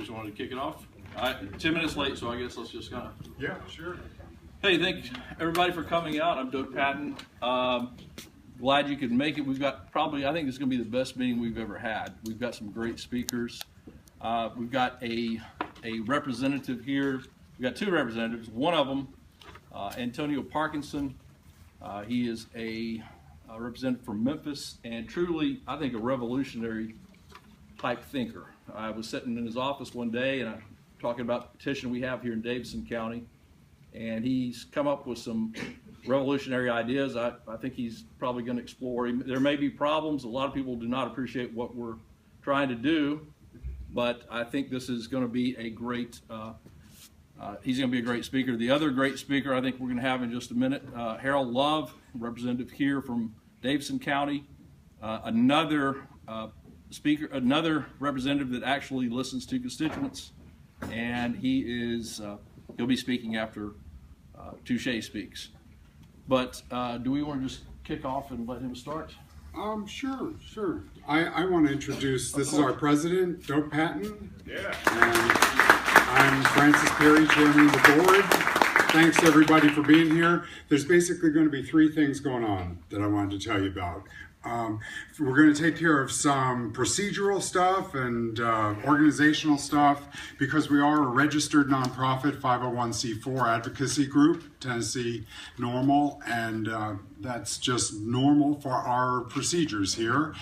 just wanted to kick it off. 10 minutes late, so I guess let's just kind of. Yeah, sure. Hey, thanks everybody for coming out. I'm Doug Patton. Glad you could make it. We've got probably, I think it's going to be the best meeting we've ever had. We've got some great speakers. We've got a representative here. We've got two representatives. One of them, Antonio Parkinson. He is a representative from Memphis and truly, I think, a revolutionary type thinker. I was sitting in his office one day and I'm talking about the petition we have here in Davidson County, and he's come up with some revolutionary ideas. I think he's probably going to explore. There may be problems. A lot of people do not appreciate what we're trying to do, but I think this is going to be a great, he's going to be a great speaker. The other great speaker I think we're going to have in just a minute, Harold Love, representative here from Davidson County, another speaker, another representative that actually listens to constituents, and he'll be speaking after Touche speaks. But do we want to just kick off and let him start? Sure. I want to introduce, this is our president, Doug Patton. Yeah. And I'm Francis Perry, chairman of the board. Thanks everybody for being here. There's basically going to be three things going on that I wanted to tell you about. We're going to take care of some procedural stuff and organizational stuff because we are a registered nonprofit 501c4 advocacy group, Tennessee Norml, and that's just normal for our procedures here.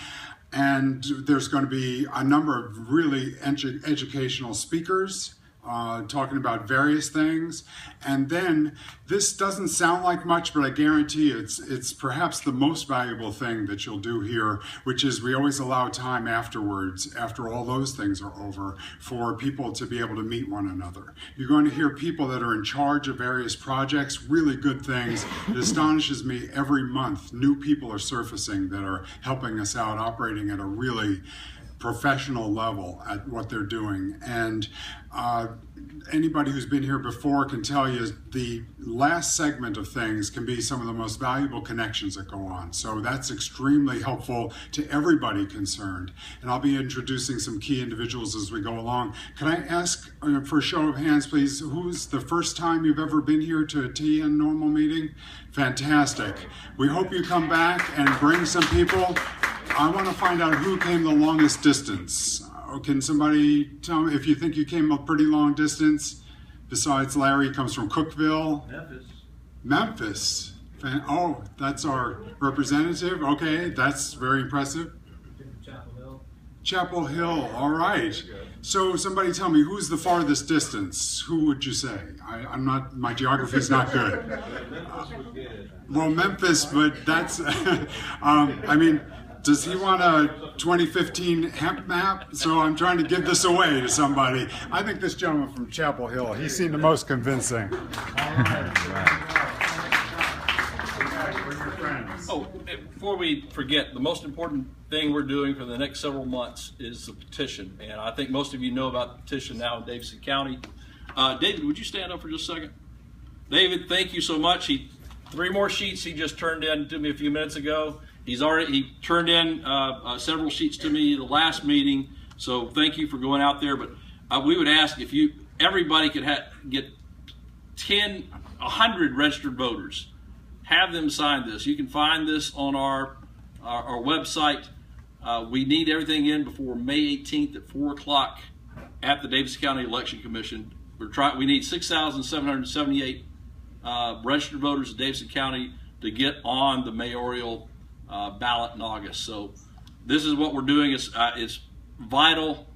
And there's going to be a number of really educational speakers talking about various things. And then this doesn't sound like much, but I guarantee it's perhaps the most valuable thing that you'll do here, which is we always allow time afterwards, after all those things are over, for people to be able to meet one another. You're going to hear people that are in charge of various projects, really good things. It astonishes me every month, new people are surfacing that are helping us out, operating at a really professional level at what they're doing. And anybody who's been here before can tell you the last segment of things can be some of the most valuable connections that go on. So that's extremely helpful to everybody concerned. And I'll be introducing some key individuals as we go along. Can I ask for a show of hands, please, who's the first time you've ever been here to a TN Norml meeting? Fantastic. We hope you come back and bring some people. I want to find out who came the longest distance. Can somebody tell me if you think you came a pretty long distance? Besides Larry, comes from Cookville. Memphis. Oh, that's our representative. Okay, that's very impressive. Chapel Hill. All right. So somebody tell me, who's the farthest distance? Who would you say? I'm not. My geography's not good. Well, Memphis, but that's. I mean. Does he want a 2015 hemp map? So I'm trying to give this away to somebody. I think this gentleman from Chapel Hill, he seemed the most convincing. Oh, before we forget, the most important thing we're doing for the next several months is the petition. And I think most of you know about the petition now in Davidson County. David, would you stand up for just a second? David, thank you so much. 3 more sheets he just turned in to me a few minutes ago. He turned in several sheets to me the last meeting, so thank you for going out there. But we would ask if everybody could get 100 registered voters, have them sign this. You can find this on our website. We need everything in before May 18th at 4 o'clock at the Davidson County Election Commission. We need 6,778 registered voters in Davidson County to get on the mayoral ballot in August. So this is what we're doing. It's vital.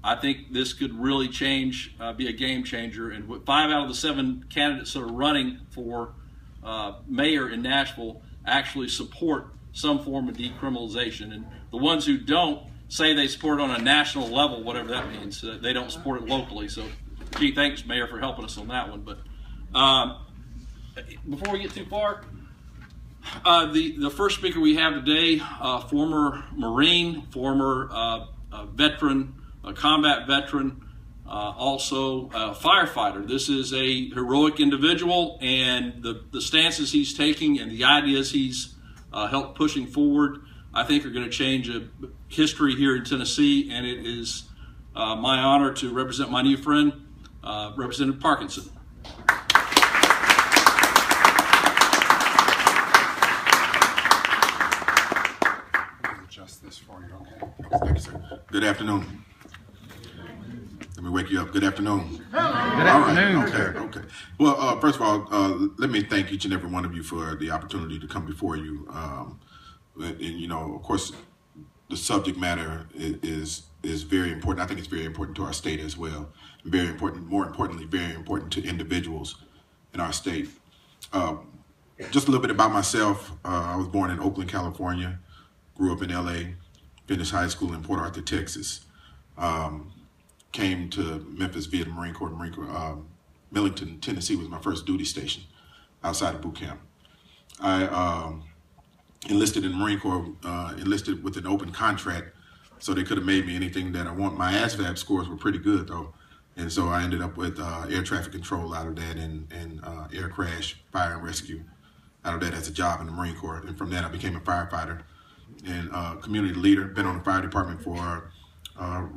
I think this could really change, be a game changer. And 5 out of the 7 candidates that are running for mayor in Nashville actually support some form of decriminalization. And the ones who don't say they support it on a national level, whatever that means. They don't support it locally. So, gee, thanks, Mayor, for helping us on that one. But before we get too far, the first speaker we have today, former Marine, former veteran, a combat veteran, also a firefighter. This is a heroic individual, and the stances he's taking and the ideas he's helped pushing forward, I think, are going to change history here in Tennessee, and it is my honor to represent my new friend, Representative Parkinson. Adjust this for you, okay? Thank you, sir. Good afternoon. Let me wake you up. Good afternoon. Good afternoon, all right. sir. Okay. Well, first of all, let me thank each and every one of you for the opportunity to come before you. And you know, of course, the subject matter is very important. I think it's very important to our state as well. Very important, more importantly, very important to individuals in our state. Just a little bit about myself. I was born in Oakland, California. Grew up in LA. Finished high school in Port Arthur, Texas. Came to Memphis via the Marine Corps. Millington, Tennessee was my first duty station outside of boot camp. I enlisted in the Marine Corps, enlisted with an open contract, so they could have made me anything that I want. My ASVAB scores were pretty good though, and so I ended up with air traffic control out of that and air crash, fire and rescue out of that as a job in the Marine Corps. And from that I became a firefighter and community leader. Been on the fire department for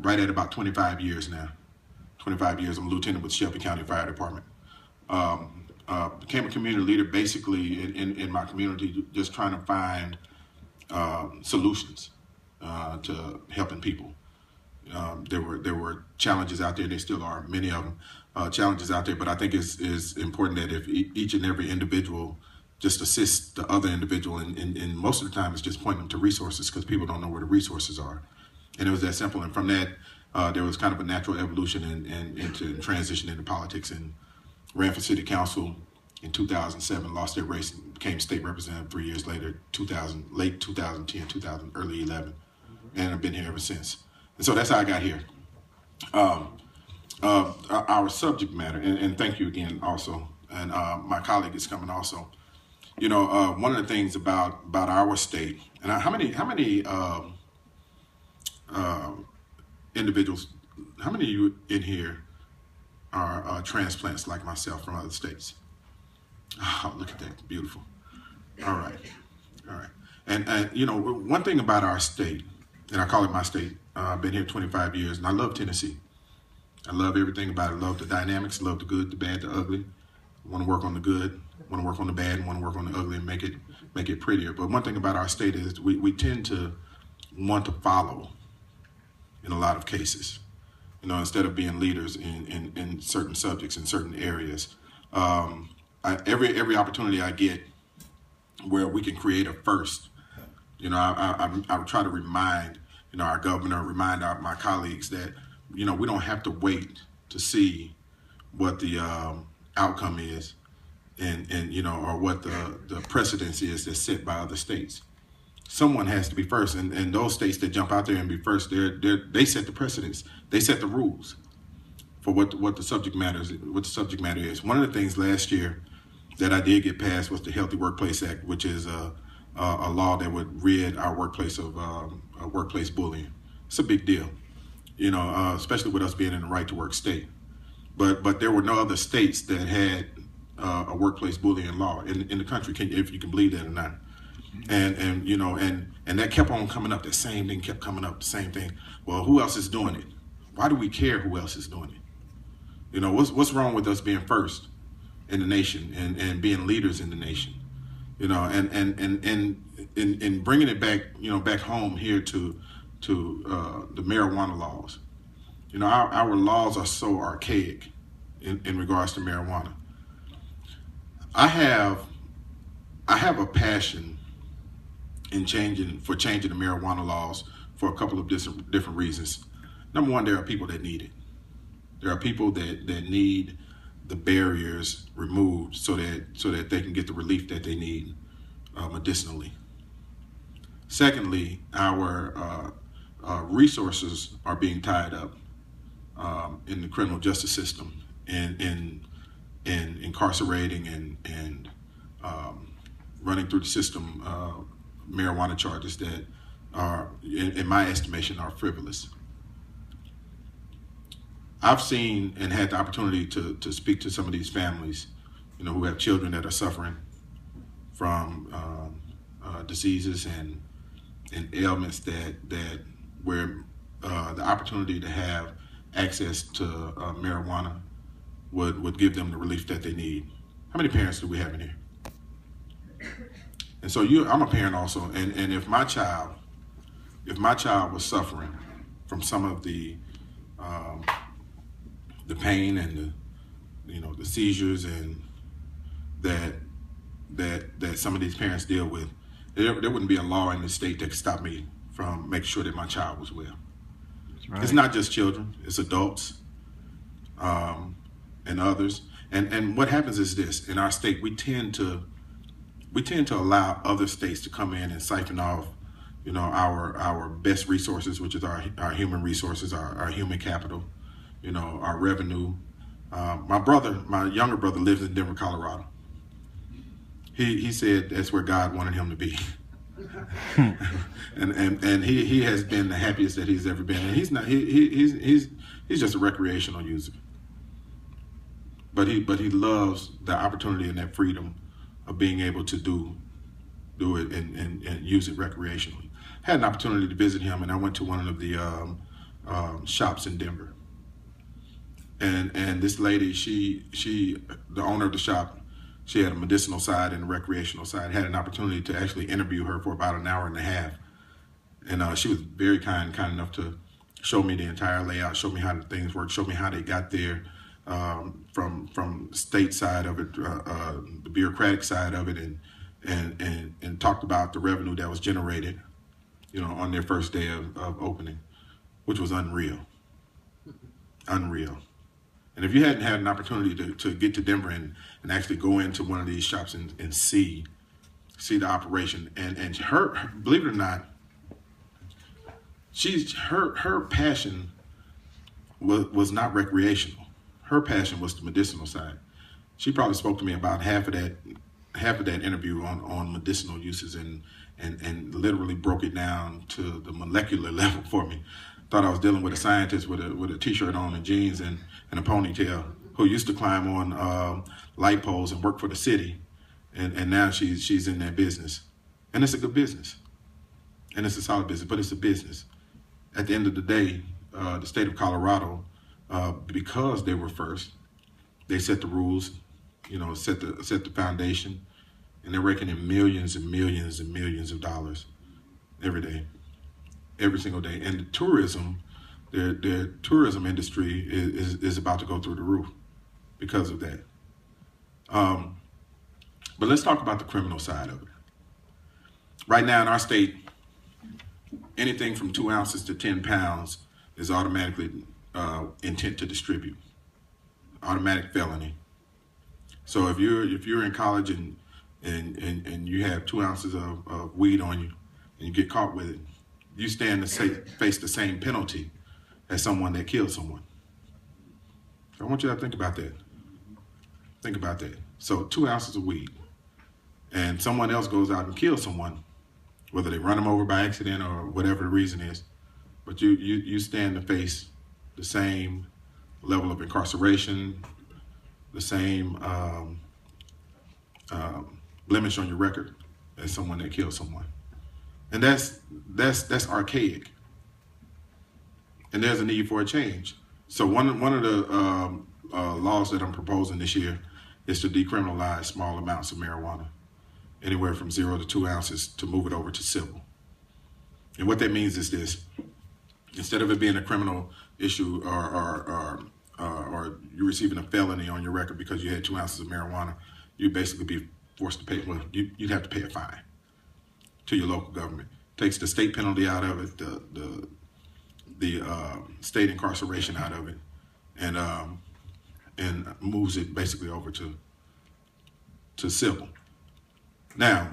right at about 25 years now. 25 years. I'm a lieutenant with Shelby County Fire Department. Became a community leader basically in my community, just trying to find solutions to helping people. There were challenges out there. There still are many of them, challenges out there. But I think it's important that if each and every individual just assists the other individual, and most of the time it's just pointing them to resources because people don't know where the resources are. And it was that simple. And from that, there was kind of a natural evolution into transition into politics, and ran for city council in 2007, lost that race, and became state representative 3 years later, late 2010, early 11, and I've been here ever since. And so that's how I got here. Our subject matter, and thank you again also, and my colleague is coming also. You know, one of the things about our state, and how many individuals, how many of you in here are transplants like myself from other states? Oh, look at that, beautiful. All right. And you know, one thing about our state, and I call it my state, I've been here 25 years, and I love Tennessee. I love everything about it. I love the dynamics, love the good, the bad, the ugly. I want to work on the good, want to work on the bad, and want to work on the ugly and make it prettier. But one thing about our state is we tend to want to follow in a lot of cases. You know, instead of being leaders in certain subjects, in certain areas. Every opportunity I get where we can create a first, you know, I try to remind, you know, our governor, remind my colleagues that, you know, we don't have to wait to see what the outcome is and you know, or what the precedence is that's set by other states. Someone has to be first, and those states that jump out there and be first, they set the precedence. They set the rules for what the subject matter is. One of the things last year that I did get passed was the Healthy Workplace Act, which is a law that would rid our workplace of workplace bullying. It's a big deal, you know, especially with us being in the right to work state. But there were no other states that had a workplace bullying law in the country, if you can believe that or not. And you know, and that kept on coming up. The same thing kept coming up. The same thing. Well, who else is doing it? Why do we care who else is doing it? You know, what's wrong with us being first in the nation and being leaders in the nation? You know, and bringing it back, you know, back home here to the marijuana laws. You know, our laws are so archaic in regards to marijuana. I have a passion in changing the marijuana laws for a couple of different reasons. Number one, there are people that need it. There are people that need the barriers removed so that they can get the relief that they need medicinally. Secondly, our resources are being tied up in the criminal justice system and in incarcerating and running through the system marijuana charges that are, in my estimation, are frivolous. I've seen and had the opportunity to speak to some of these families, you know, who have children that are suffering from diseases and ailments that where the opportunity to have access to marijuana would give them the relief that they need. How many parents do we have in here? And so I'm a parent also, and if my child was suffering from some of the pain and the seizures and that some of these parents deal with, there wouldn't be a law in the state that could stop me from making sure that my child was well. That's right. It's not just children; it's adults and others. And what happens is this: in our state, we tend to allow other states to come in and siphon off, our best resources, which is our human resources, our human capital, our revenue. My younger brother lives in Denver, Colorado. He said that's where God wanted him to be. and he has been the happiest that he's ever been. And he's just a recreational user. But he loves the opportunity and that freedom of being able to do it and use it recreationally. I had an opportunity to visit him, and I went to one of the shops in Denver. And this lady, the owner of the shop, she had a medicinal side and a recreational side. I had an opportunity to actually interview her for about an hour and a half. And she was very kind enough to show me the entire layout, show me how the things work, show me how they got there from state side of it, the bureaucratic side of it, and talked about the revenue that was generated, on their first day of opening, which was unreal. And if you hadn't had an opportunity to get to Denver and actually go into one of these shops and see the operation, and her, believe it or not, her passion was not recreational. Her passion was the medicinal side. She probably spoke to me about half of that interview on medicinal uses and literally broke it down to the molecular level for me. Thought I was dealing with a scientist with a t-shirt on and jeans and a ponytail who used to climb on light poles and work for the city, and now she's in that business. And it's a good business. And it's a solid business, but it's a business. At the end of the day, the state of Colorado, because they were first, they set the rules, set the foundation, and they're raking in millions and millions and millions of dollars every day, every single day. And the tourism, their tourism industry is about to go through the roof because of that. But let's talk about the criminal side of it. Right now in our state, anything from 2 ounces to 10 pounds is automatically intent to distribute, automatic felony. So if you're in college and you have 2 ounces of weed on you and you get caught with it, you stand to face the same penalty as someone that killed someone. So I want you to think about that. Think about that. So 2 ounces of weed, and someone else goes out and kills someone, whether they run them over by accident or whatever the reason is, but you stand to face the same level of incarceration, the same blemish on your record as someone that killed someone. And that's archaic. And there's a need for a change. So one of the laws that I'm proposing this year is to decriminalize small amounts of marijuana, anywhere from 0 to 2 ounces, to move it over to civil. And what that means is this: instead of it being a criminal issue or you receiving a felony on your record because you had 2 ounces of marijuana, you'd basically be forced to pay. Well, you'd have to pay a fine to your local government. Takes the state penalty out of it, the state incarceration out of it, and moves it basically over to civil. Now,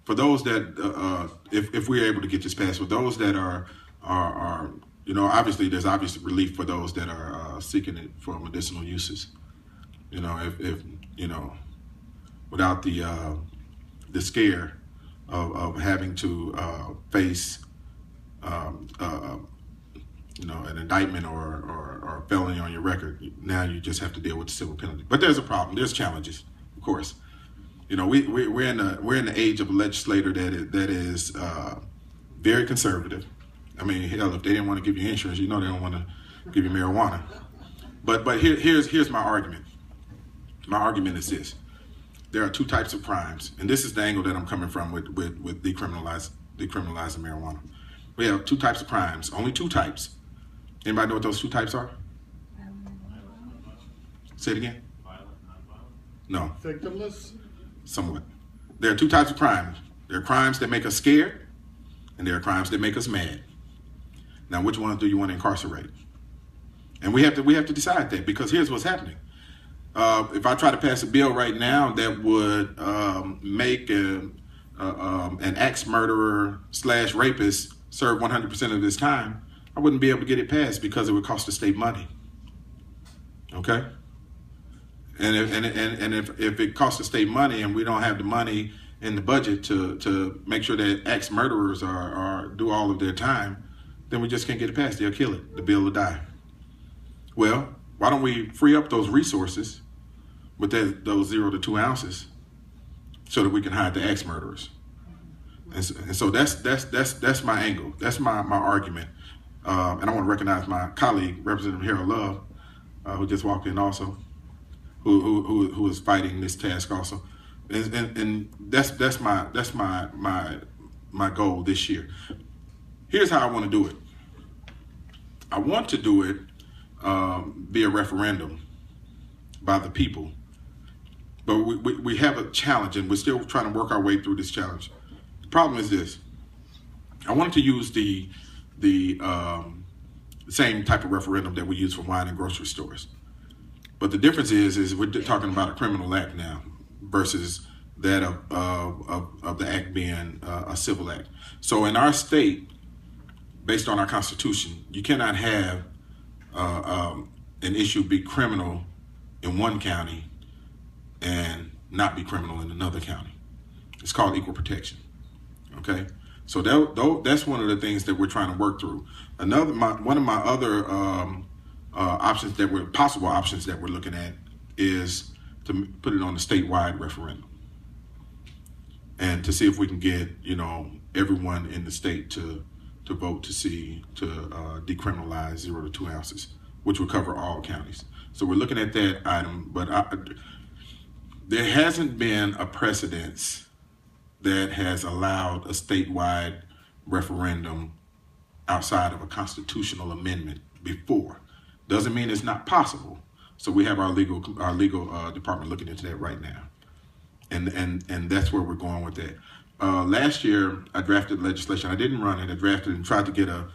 for those that, if we're able to get this passed, for those that are obviously there's obvious relief for those that are seeking it for medicinal uses. If without the scare of having to face an indictment or a felony on your record. Now you just have to deal with the civil penalty. But there's a problem. There's challenges, of course. We're in the age of a legislator that is very conservative. I mean, hell, if they didn't want to give you insurance, they don't want to give you marijuana. But here's my argument. My argument is this: there are two types of crimes, and this is the angle that I'm coming from with decriminalizing marijuana. We have two types of crimes, only two types. Anybody know what those two types are? Say it again. No. Victimless? Somewhat. There are two types of crimes. There are crimes that make us scared, and there are crimes that make us mad. Now, which one do you want to incarcerate? And we have to decide that, because here's what's happening. If I try to pass a bill right now that would make an axe murderer / rapist serve 100% of his time, I wouldn't be able to get it passed because it would cost the state money. Okay? And if it costs the state money and we don't have the money in the budget to make sure that axe murderers do all of their time, then we just can't get it passed. They'll kill it. The bill will die. Well, why don't we free up those resources with those 0 to 2 ounces so that we can hide the axe murderers? And so that's my angle. That's my argument. And I want to recognize my colleague, Representative Harold Love, who just walked in also, who is fighting this task also. And that's my goal this year. Here's how I want to do it. I want to do it via referendum by the people. But we have a challenge, and we're still trying to work our way through this challenge. The problem is this. I wanted to use the same type of referendum that we use for wine and grocery stores. But the difference is we're talking about a criminal act now versus that of the act being a civil act. So in our state, based on our Constitution, you cannot have an issue be criminal in one county and not be criminal in another county. It's called equal protection. Okay, so that's one of the things that we're trying to work through. One of my other possible options that we're looking at is to put it on a statewide referendum, and to see if we can get everyone in the state to vote to decriminalize 0 to 2 ounces, which would cover all counties. So we're looking at that item, but there hasn't been a precedence that has allowed a statewide referendum outside of a constitutional amendment before. Doesn't mean it's not possible. So we have our legal department looking into that right now, and that's where we're going with that. Last year, I drafted legislation. I didn't run it. I drafted and tried to get a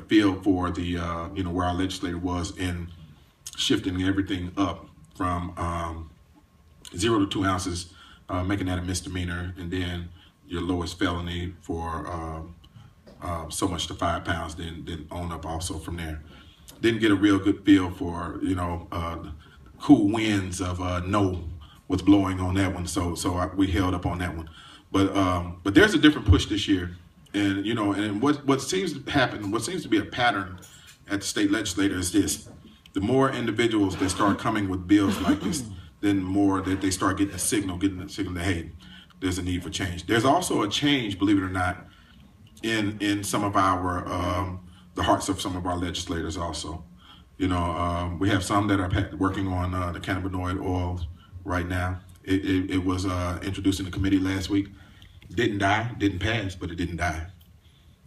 feel for the where our legislature was in shifting everything up from 0 to 2 ounces, making that a misdemeanor, and then your lowest felony for so much to 5 pounds, then on up also from there. Didn't get a real good feel for cool winds of no was blowing on that one, so we held up on that one. But there's a different push this year, and and what seems to happen, what seems to be a pattern at the state legislature is this: the more individuals that start coming with bills like this, then the more that they start getting the signal that hey, there's a need for change. There's also a change, believe it or not, in some of our the hearts of some of our legislators also. We have some that are working on the cannabinoid oil right now. It was introduced in the committee last week. Didn't pass, but it didn't die.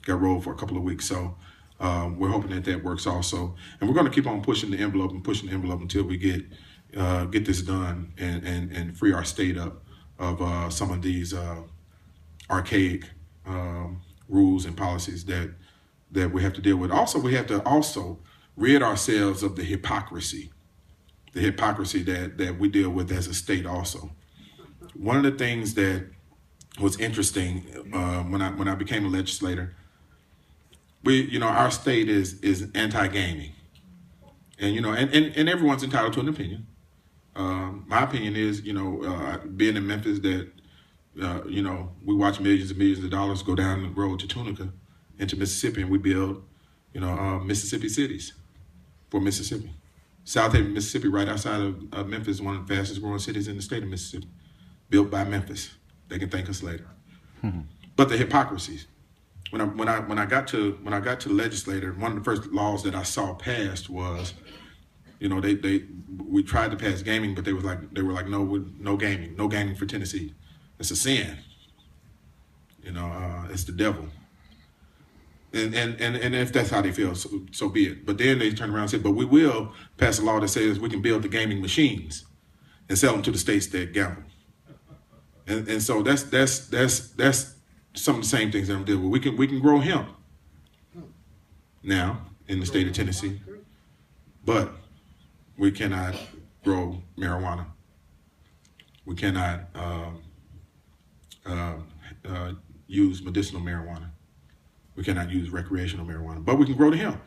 Got rolled for a couple of weeks. So we're hoping that works also. And we're going to keep on pushing the envelope until we get this done and free our state up of some of these archaic rules and policies that we have to deal with. Also, we have to rid ourselves of the hypocrisy that we deal with as a state also. One of the things that was interesting when I became a legislator, our state is anti-gaming, and everyone's entitled to an opinion. My opinion is, being in Memphis, that we watch millions and millions of dollars go down the road to Tunica into Mississippi, and we build Mississippi cities for Mississippi. South Haven, Mississippi, right outside of Memphis, is one of the fastest growing cities in the state of Mississippi, built by Memphis. They can thank us later. Mm-hmm. But the hypocrisy. when I got to the legislature, one of the first laws that I saw passed was, we tried to pass gaming, but they were like no gaming for Tennessee. It's a sin. It's the devil. And if that's how they feel, so be it. But then they turned around and said, but we will pass a law that says we can build the gaming machines and sell them to the states that gamble. And so that's some of the same things that I'm dealing with. We can grow hemp now in the state of Tennessee, but we cannot grow marijuana. We cannot use medicinal marijuana. We cannot use recreational marijuana, but we can grow the hemp.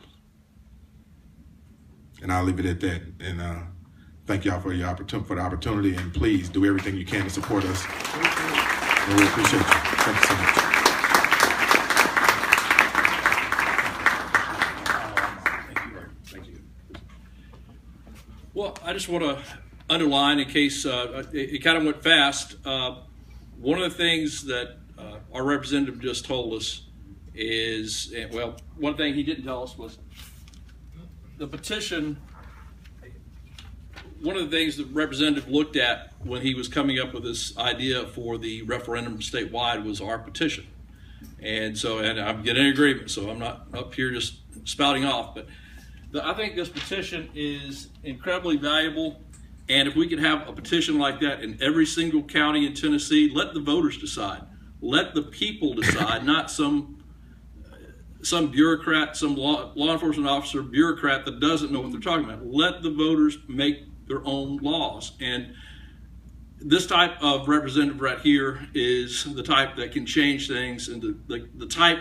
And I'll leave it at that. And thank y'all for the opportunity. And please do everything you can to support us. And we appreciate you. Thank you so much. Thank you. Well, I just want to underline, in case it kind of went fast, one of the things that our representative just told us is, well, one thing he didn't tell us was the petition. One of the things the representative looked at when he was coming up with this idea for the referendum statewide was our petition. And I'm getting agreement, so I'm not up here just spouting off, but I think this petition is incredibly valuable. And if we could have a petition like that in every single county in Tennessee, let the voters decide. Let the people decide, not some bureaucrat, some law enforcement officer, bureaucrat that doesn't know what they're talking about. Let the voters make their own laws. And this type of representative right here is the type that can change things. And the type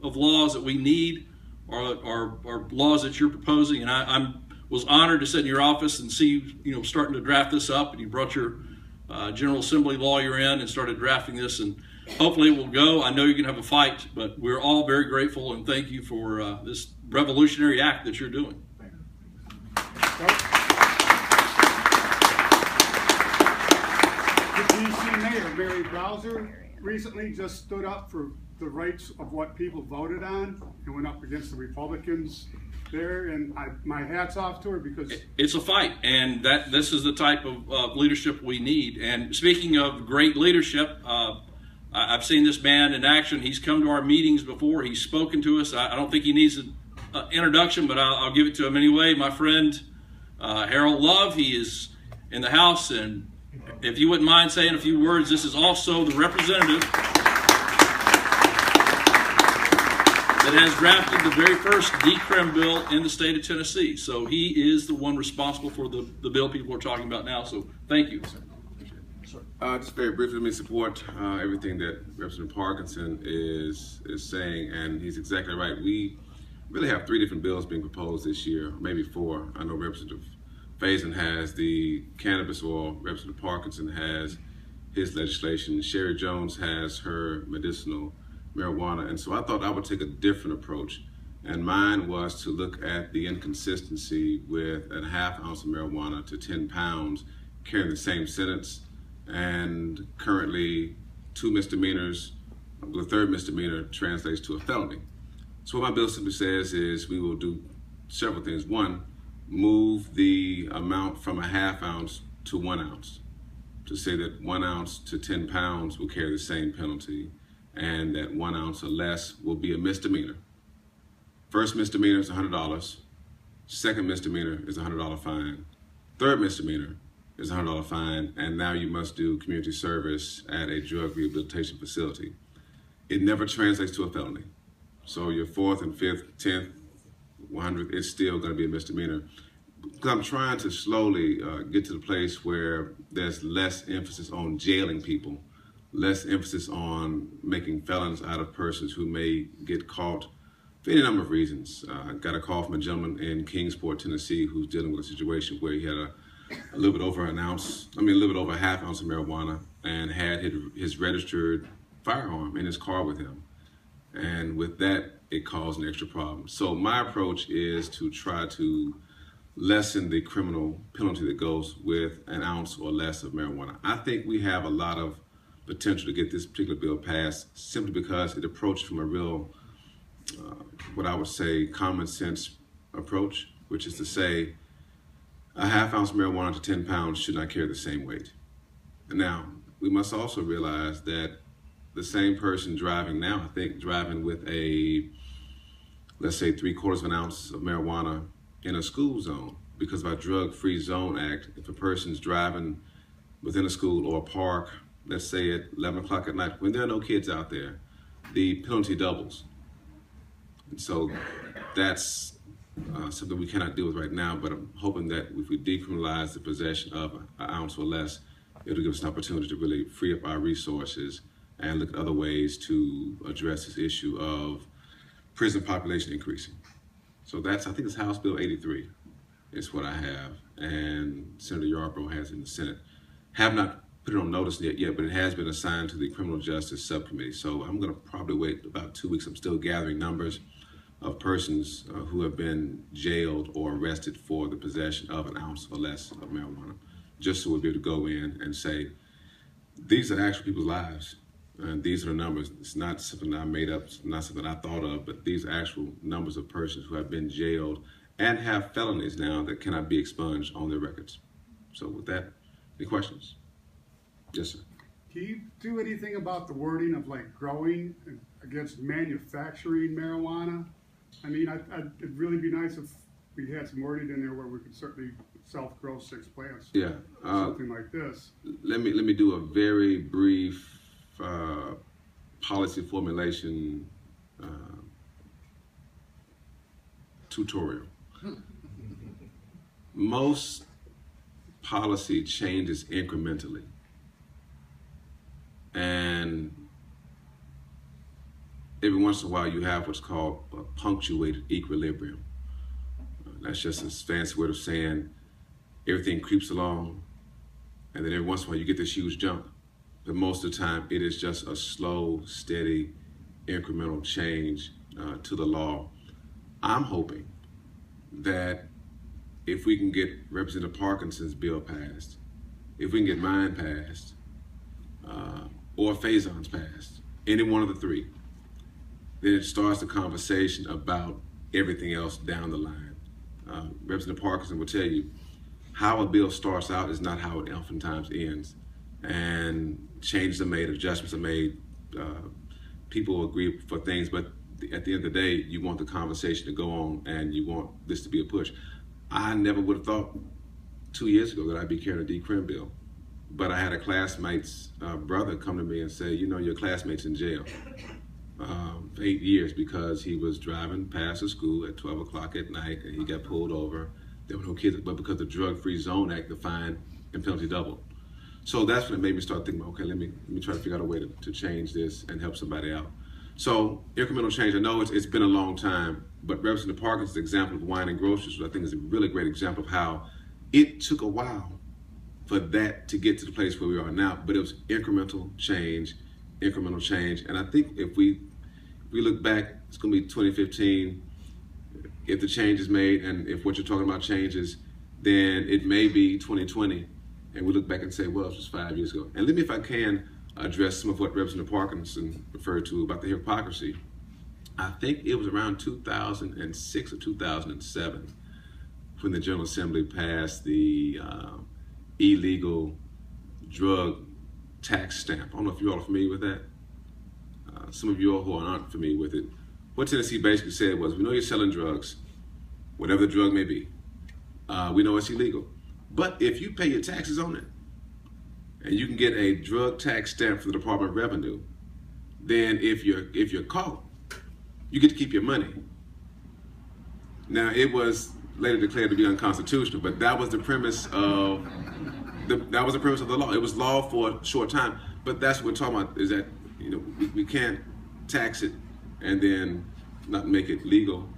of laws that we need are laws that you're proposing. And I was honored to sit in your office and see you starting to draft this up. And you brought your General Assembly lawyer in and started drafting this. And hopefully it will go. I know you're going to have a fight, but we're all very grateful and thank you for this revolutionary act that you're doing. The DC Mayor, Mary Bowser, recently just stood up for the rights of what people voted on and went up against the Republicans there, and my hat's off to her because it's a fight, and this is the type of leadership we need. And speaking of great leadership, I've seen this man in action. He's come to our meetings before. He's spoken to us. I don't think he needs an introduction, but I'll give it to him anyway. My friend Harold Love, he is in the house, and if you wouldn't mind saying a few words, this is also the representative that has drafted the very first decrim bill in the state of Tennessee. So he is the one responsible for the bill people are talking about now. So thank you. Just very briefly, let me support everything that Representative Parkinson is saying, and he's exactly right. We really have 3 different bills being proposed this year, maybe 4. I know Representative Faison has the cannabis oil, Representative Parkinson has his legislation, Sherry Jones has her medicinal marijuana, and so I thought I would take a different approach, and mine was to look at the inconsistency with a half ounce of marijuana to 10 pounds carrying the same sentence, and currently 2 misdemeanors, the 3rd misdemeanor translates to a felony. So what my bill simply says is we will do several things. 1, move the amount from a half ounce to 1 ounce, to say that 1 ounce to 10 pounds will carry the same penalty, and that 1 ounce or less will be a misdemeanor. First misdemeanor is $100. Second misdemeanor is a $100 fine. Third misdemeanor is a $100 fine, and now you must do community service at a drug rehabilitation facility. It never translates to a felony. So your 4th and 5th, 10th, 100th, it's still going to be a misdemeanor. Because I'm trying to slowly get to the place where there's less emphasis on jailing people, less emphasis on making felons out of persons who may get caught for any number of reasons. I got a call from a gentleman in Kingsport, Tennessee, who's dealing with a situation where he had a little bit over a half ounce of marijuana and had his registered firearm in his car with him. And with that, it caused an extra problem. So my approach is to try to lessen the criminal penalty that goes with an ounce or less of marijuana. I think we have a lot of potential to get this particular bill passed simply because it approached from a real what I would say common sense approach, which is to say a half ounce of marijuana to 10 pounds should not carry the same weight. And now, we must also realize that the same person driving now, I think, driving with a, let's say, 3/4 of an ounce of marijuana in a school zone, because of our Drug-Free Zone Act, if a person's driving within a school or a park, let's say at 11 o'clock at night, when there are no kids out there, the penalty doubles. And so that's something we cannot deal with right now, but I'm hoping that if we decriminalize the possession of an ounce or less, it'll give us an opportunity to really free up our resources and look at other ways to address this issue of prison population increasing. So that's, I think it's House Bill 83 is what I have, and Senator Yarborough has in the Senate. Have not put it on notice yet, but it has been assigned to the Criminal Justice Subcommittee. So I'm gonna probably wait about 2 weeks. I'm still gathering numbers of persons who have been jailed or arrested for the possession of an ounce or less of marijuana, just so we'll be able to go in and say, these are actual people's lives, and these are the numbers. It's not something I made up, it's not something I thought of, but these are actual numbers of persons who have been jailed and have felonies now that cannot be expunged on their records. So with that, any questions? Yes, sir. Can you do anything about the wording of like growing against manufacturing marijuana? I mean, it'd really be nice if we had some wording in there where we could certainly self-grow 6 plants. Yeah. Something like this. Let me do a very brief policy formulation tutorial. Most policy changes incrementally, and every once in a while you have what's called a punctuated equilibrium. That's just a fancy word of saying everything creeps along, and then every once in a while you get this huge jump. But most of the time it is just a slow, steady, incremental change to the law. I'm hoping that if we can get Representative Parkinson's bill passed, if we can get mine passed, or Faison's passed, any one of the three, then it starts the conversation about everything else down the line. Representative Parkinson will tell you how a bill starts out is not how it oftentimes ends. And changes are made, adjustments are made, people agree for things, but at the end of the day, you want the conversation to go on and you want this to be a push. I never would have thought 2 years ago that I'd be carrying a decrim bill, but I had a classmate's brother come to me and say, you know, your classmate's in jail for 8 years because he was driving past the school at 12 o'clock at night and he got pulled over. There were no kids, but because the Drug-Free Zone Act, the fine and penalty doubled. So that's when it made me start thinking, okay, let me try to figure out a way to change this and help somebody out. So incremental change, I know it's been a long time, but Representative Parkinson's example of wine and groceries, which I think is a really great example of how it took a while for that to get to the place where we are now, but it was incremental change. And I think if we look back, it's gonna be 2015, if the change is made and if what you're talking about changes, then it may be 2020. And we look back and say, well, it was 5 years ago. And let me, if I can, address some of what Representative Parkinson referred to about the hypocrisy. I think it was around 2006 or 2007 when the General Assembly passed the illegal drug tax stamp. I don't know if you all are familiar with that. Some of you all who aren't familiar with it, what Tennessee basically said was, we know you're selling drugs, whatever the drug may be. We know it's illegal. But if you pay your taxes on it, and you can get a drug tax stamp from the Department of Revenue, then if you're caught, you get to keep your money. Now, it was later declared to be unconstitutional, but that was the premise of the law. It was law for a short time, but that's what we're talking about, is that, you know, we can't tax it and then not make it legal.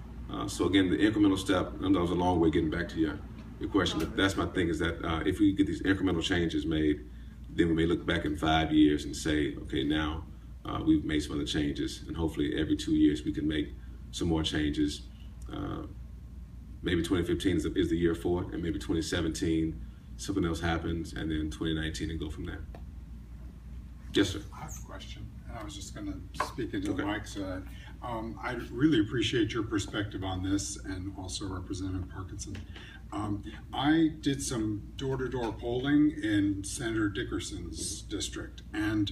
So again, the incremental step, I know that was a long way getting back to your question, but that's my thing, is that if we get these incremental changes made, then we may look back in 5 years and say, okay, now we've made some other changes, and hopefully every 2 years we can make some more changes. Maybe 2015 is the year for it, and maybe 2017 something else happens, and then 2019 and go from there. Yes, sir. I have a question. I was just going to speak into the mic. So I really appreciate your perspective on this, and also Representative Parkinson. I did some door-to-door polling in Senator Dickerson's district, and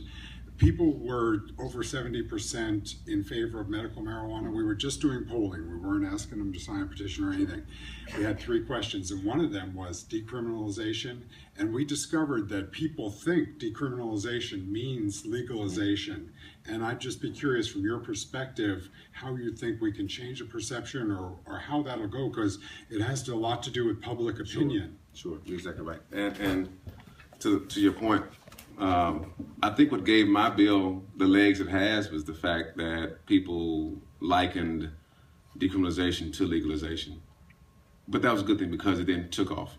people were over 70% in favor of medical marijuana. We were just doing polling. We weren't asking them to sign a petition or anything. We had 3 questions, and one of them was decriminalization. And we discovered that people think decriminalization means legalization. And I'd just be curious from your perspective, how you think we can change the perception, or how that'll go, because it has a lot to do with public opinion. Sure, you're exactly right. And to your point, I think what gave my bill the legs it has was the fact that people likened decriminalization to legalization. But that was a good thing, because it then took off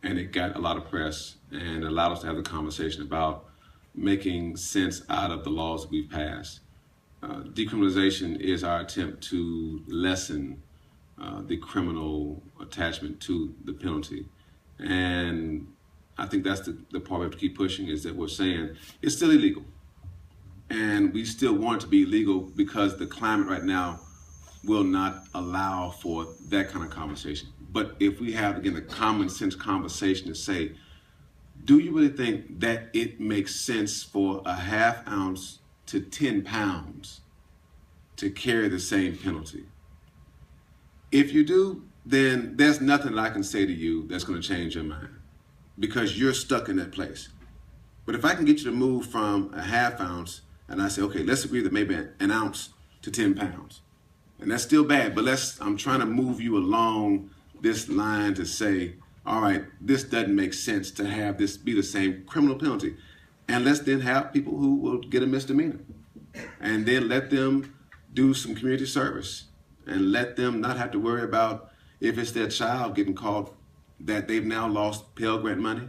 and it got a lot of press and allowed us to have the conversation about making sense out of the laws that we've passed. Decriminalization is our attempt to lessen the criminal attachment to the penalty. And I think that's the part we have to keep pushing, is that we're saying it's still illegal. And we still want it to be legal, because the climate right now will not allow for that kind of conversation. But if we have, again, a common sense conversation to say, do you really think that it makes sense for a ½ ounce to 10 pounds to carry the same penalty? If you do, then there's nothing that I can say to you that's going to change your mind, because you're stuck in that place. But if I can get you to move from a ½ ounce, and I say, okay, let's agree that maybe an ounce to 10 pounds. And that's still bad, but I'm trying to move you along this line to say, all right, this doesn't make sense to have this be the same criminal penalty. And let's then have people who will get a misdemeanor. And then let them do some community service. And let them not have to worry about if it's their child getting caught that they've now lost Pell Grant money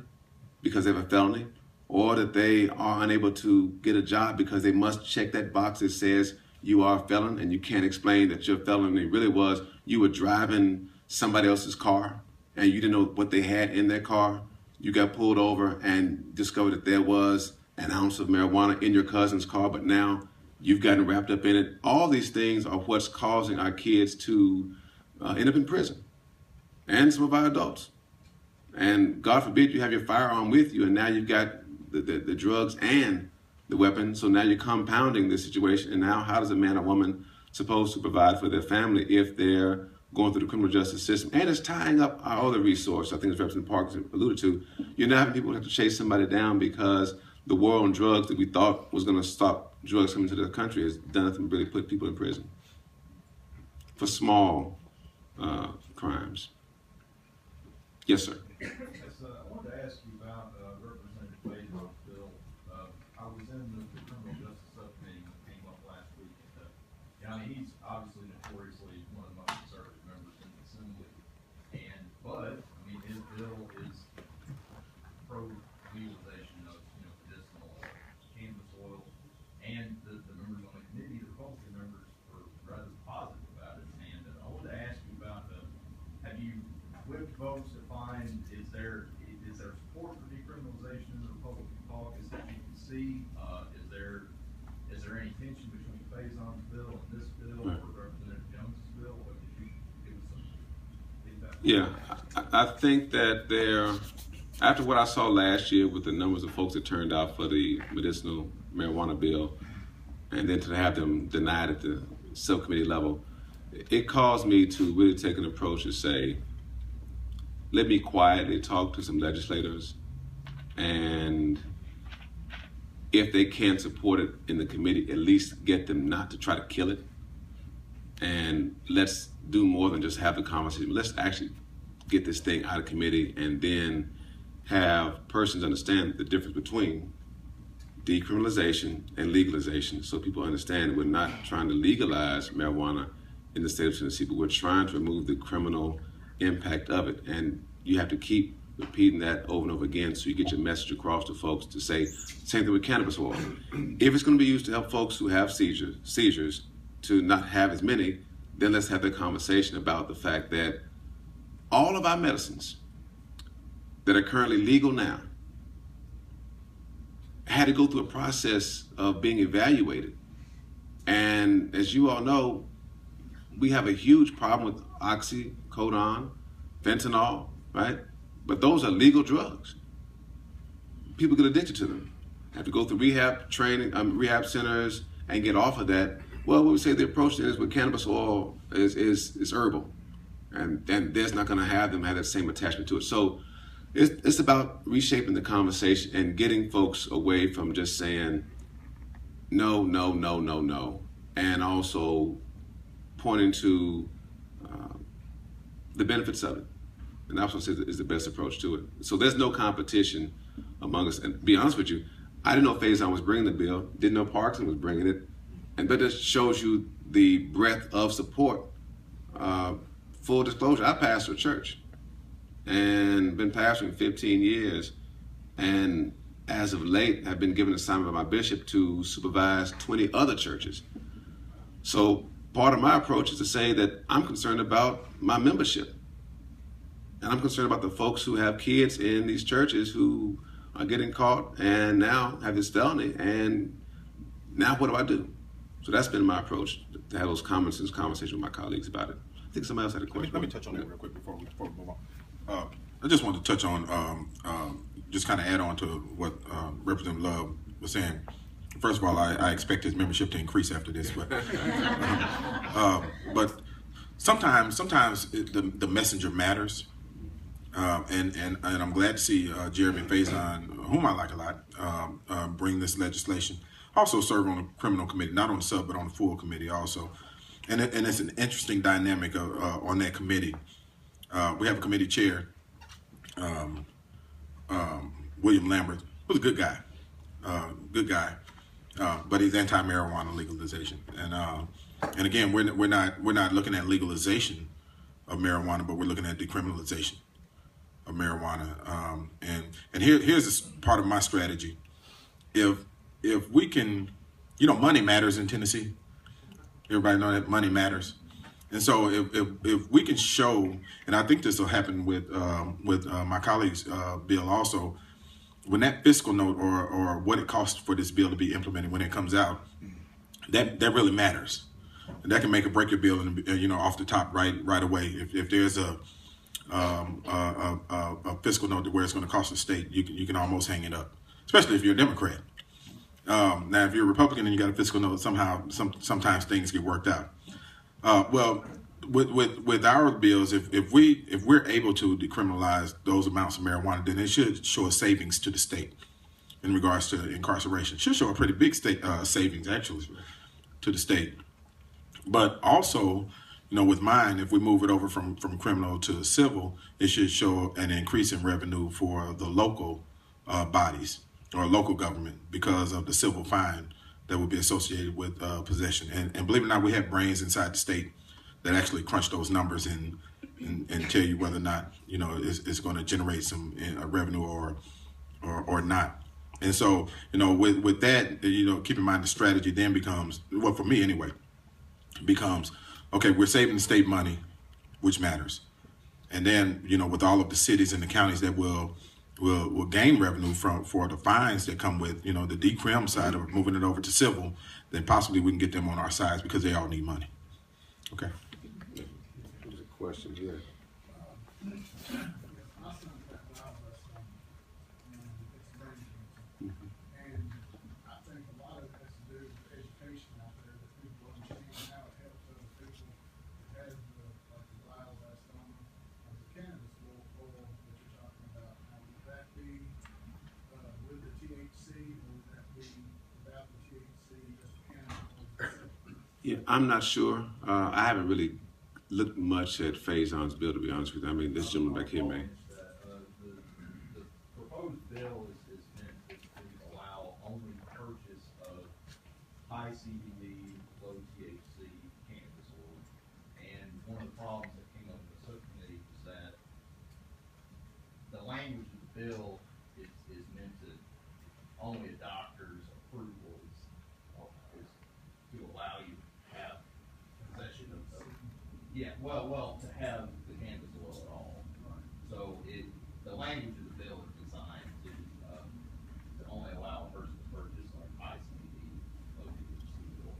because they have a felony, or that they are unable to get a job because they must check that box that says you are a felon, and you can't explain that your felony really was you were driving somebody else's car and you didn't know what they had in their car. You got pulled over and discovered that there was an ounce of marijuana in your cousin's car, but now you've gotten wrapped up in it. All these things are what's causing our kids to end up in prison, and some of our adults. And God forbid you have your firearm with you, and now you've got the drugs and the weapon. So now you're compounding this situation. And now how does a man or woman supposed to provide for their family if they're going through the criminal justice system? And it's tying up our other resource. I think as Representative Parkinson alluded to, you're now having people have to chase somebody down because the war on drugs that we thought was going to stop drugs coming to the country has done nothing but really put people in prison for small crimes. Yes, sir. Yes, I wanted to ask you about Representative Blvd's bill. I was in the criminal justice subcommittee that came up last week. He's obviously notoriously one of the most conservative members in the Assembly, but his bill is pro-legalization of medicinal cannabis oil, and the members on the committee, the Republican members, were rather positive about it. And I wanted to ask you about have you whipped votes to find is there support for decriminalization in the Republican caucus that you can see? Is there any tension between Faison's bill and this bill, or Representative Jones's bill? What did you give us some feedback? Yeah, I think that after what I saw last year with the numbers of folks that turned out for the medicinal marijuana bill, and then to have them denied at the subcommittee level, it caused me to really take an approach to say, let me quietly talk to some legislators, and if they can't support it in the committee, at least get them not to try to kill it. And let's do more than just have the conversation. Let's actually get this thing out of committee, and then have persons understand the difference between decriminalization and legalization, so people understand that we're not trying to legalize marijuana in the state of Tennessee, but we're trying to remove the criminal impact of it. And you have to keep repeating that over and over again so you get your message across to folks to say, same thing with cannabis oil. If it's going to be used to help folks who have seizures to not have as many, then let's have the conversation about the fact that all of our medicines that are currently legal now had to go through a process of being evaluated And as you all know, we have a huge problem with oxycodone, fentanyl, right? But those are legal drugs. People get addicted to them, have to go through rehab training, rehab centers, and get off of that. Well, what we say the approach is with cannabis oil is herbal, and there's not going to have them have that same attachment to it. So it's about reshaping the conversation and getting folks away from just saying no, no, no, no, no, and also pointing to the benefits of it. And that's what is the best approach to it. So there's no competition among us. And to be honest with you, I didn't know Faison was bringing the bill, didn't know Parkinson was bringing it, but this shows you the breadth of support. Full disclosure, I pastor a church and been pastoring 15 years, and as of late have been given an assignment by my bishop to supervise 20 other churches. So part of my approach is to say that I'm concerned about my membership. And I'm concerned about the folks who have kids in these churches who are getting caught and now have this felony. And now what do I do? So that's been my approach, to have those conversations with my colleagues about it. I think somebody else had a question. Let me touch on that real quick before we move on. I just wanted to touch on, just kind of add on to what Representative Love was saying. First of all, I expect his membership to increase after this, but sometimes the messenger matters. And I'm glad to see Jeremy Faison, whom I like a lot, bring this legislation. Also serve on the criminal committee, not on the sub, but on the full committee also. And it's an interesting dynamic on that committee. We have a committee chair, William Lambert, who's a good guy, but he's anti-marijuana legalization. And again, we're not looking at legalization of marijuana, but we're looking at decriminalization of marijuana. And here's this part of my strategy. If we can, money matters in Tennessee. Everybody know that money matters. And so if we can show, and I think this will happen with my colleague's bill also, when that fiscal note or what it costs for this bill to be implemented when it comes out, that really matters. And that can make or break your bill, off the top right away. If there's a fiscal note where it's going to cost the state, you can almost hang it up, especially if you're a Democrat. Now, if you're a Republican and you got a fiscal note, sometimes things get worked out. Well, with our bills, if we're able to decriminalize those amounts of marijuana, then it should show a savings to the state in regards to incarceration. It should show a pretty big state savings actually to the state. But also, with mine, if we move it over from criminal to civil, it should show an increase in revenue for the local bodies or local government because of the civil fine that would be associated with possession. And believe it or not, we have brains inside the state that actually crunch those numbers and tell you whether or not it's going to generate some revenue or not. And so with that, keep in mind the strategy then becomes, well, for me anyway, becomes, okay, we're saving the state money, which matters. And then, with all of the cities and the counties that will gain revenue for the fines that come with, the decrim side of moving it over to civil, then possibly we can get them on our sides because they all need money. Okay. There's a question here. Yeah, I'm not sure. I haven't really looked much at Faison's bill, to be honest with you. I mean, this gentleman back here may. The proposed bill is meant to allow only purchase of high CBD, low THC cannabis oil. And one of the problems that came up in the subcommittee is that the language of the bill is meant to only a doctor's approval is to allow you to have possession of to have the cannabis oil at all. So the language of the bill is designed to only allow a person to purchase like high CBD, low THC oil.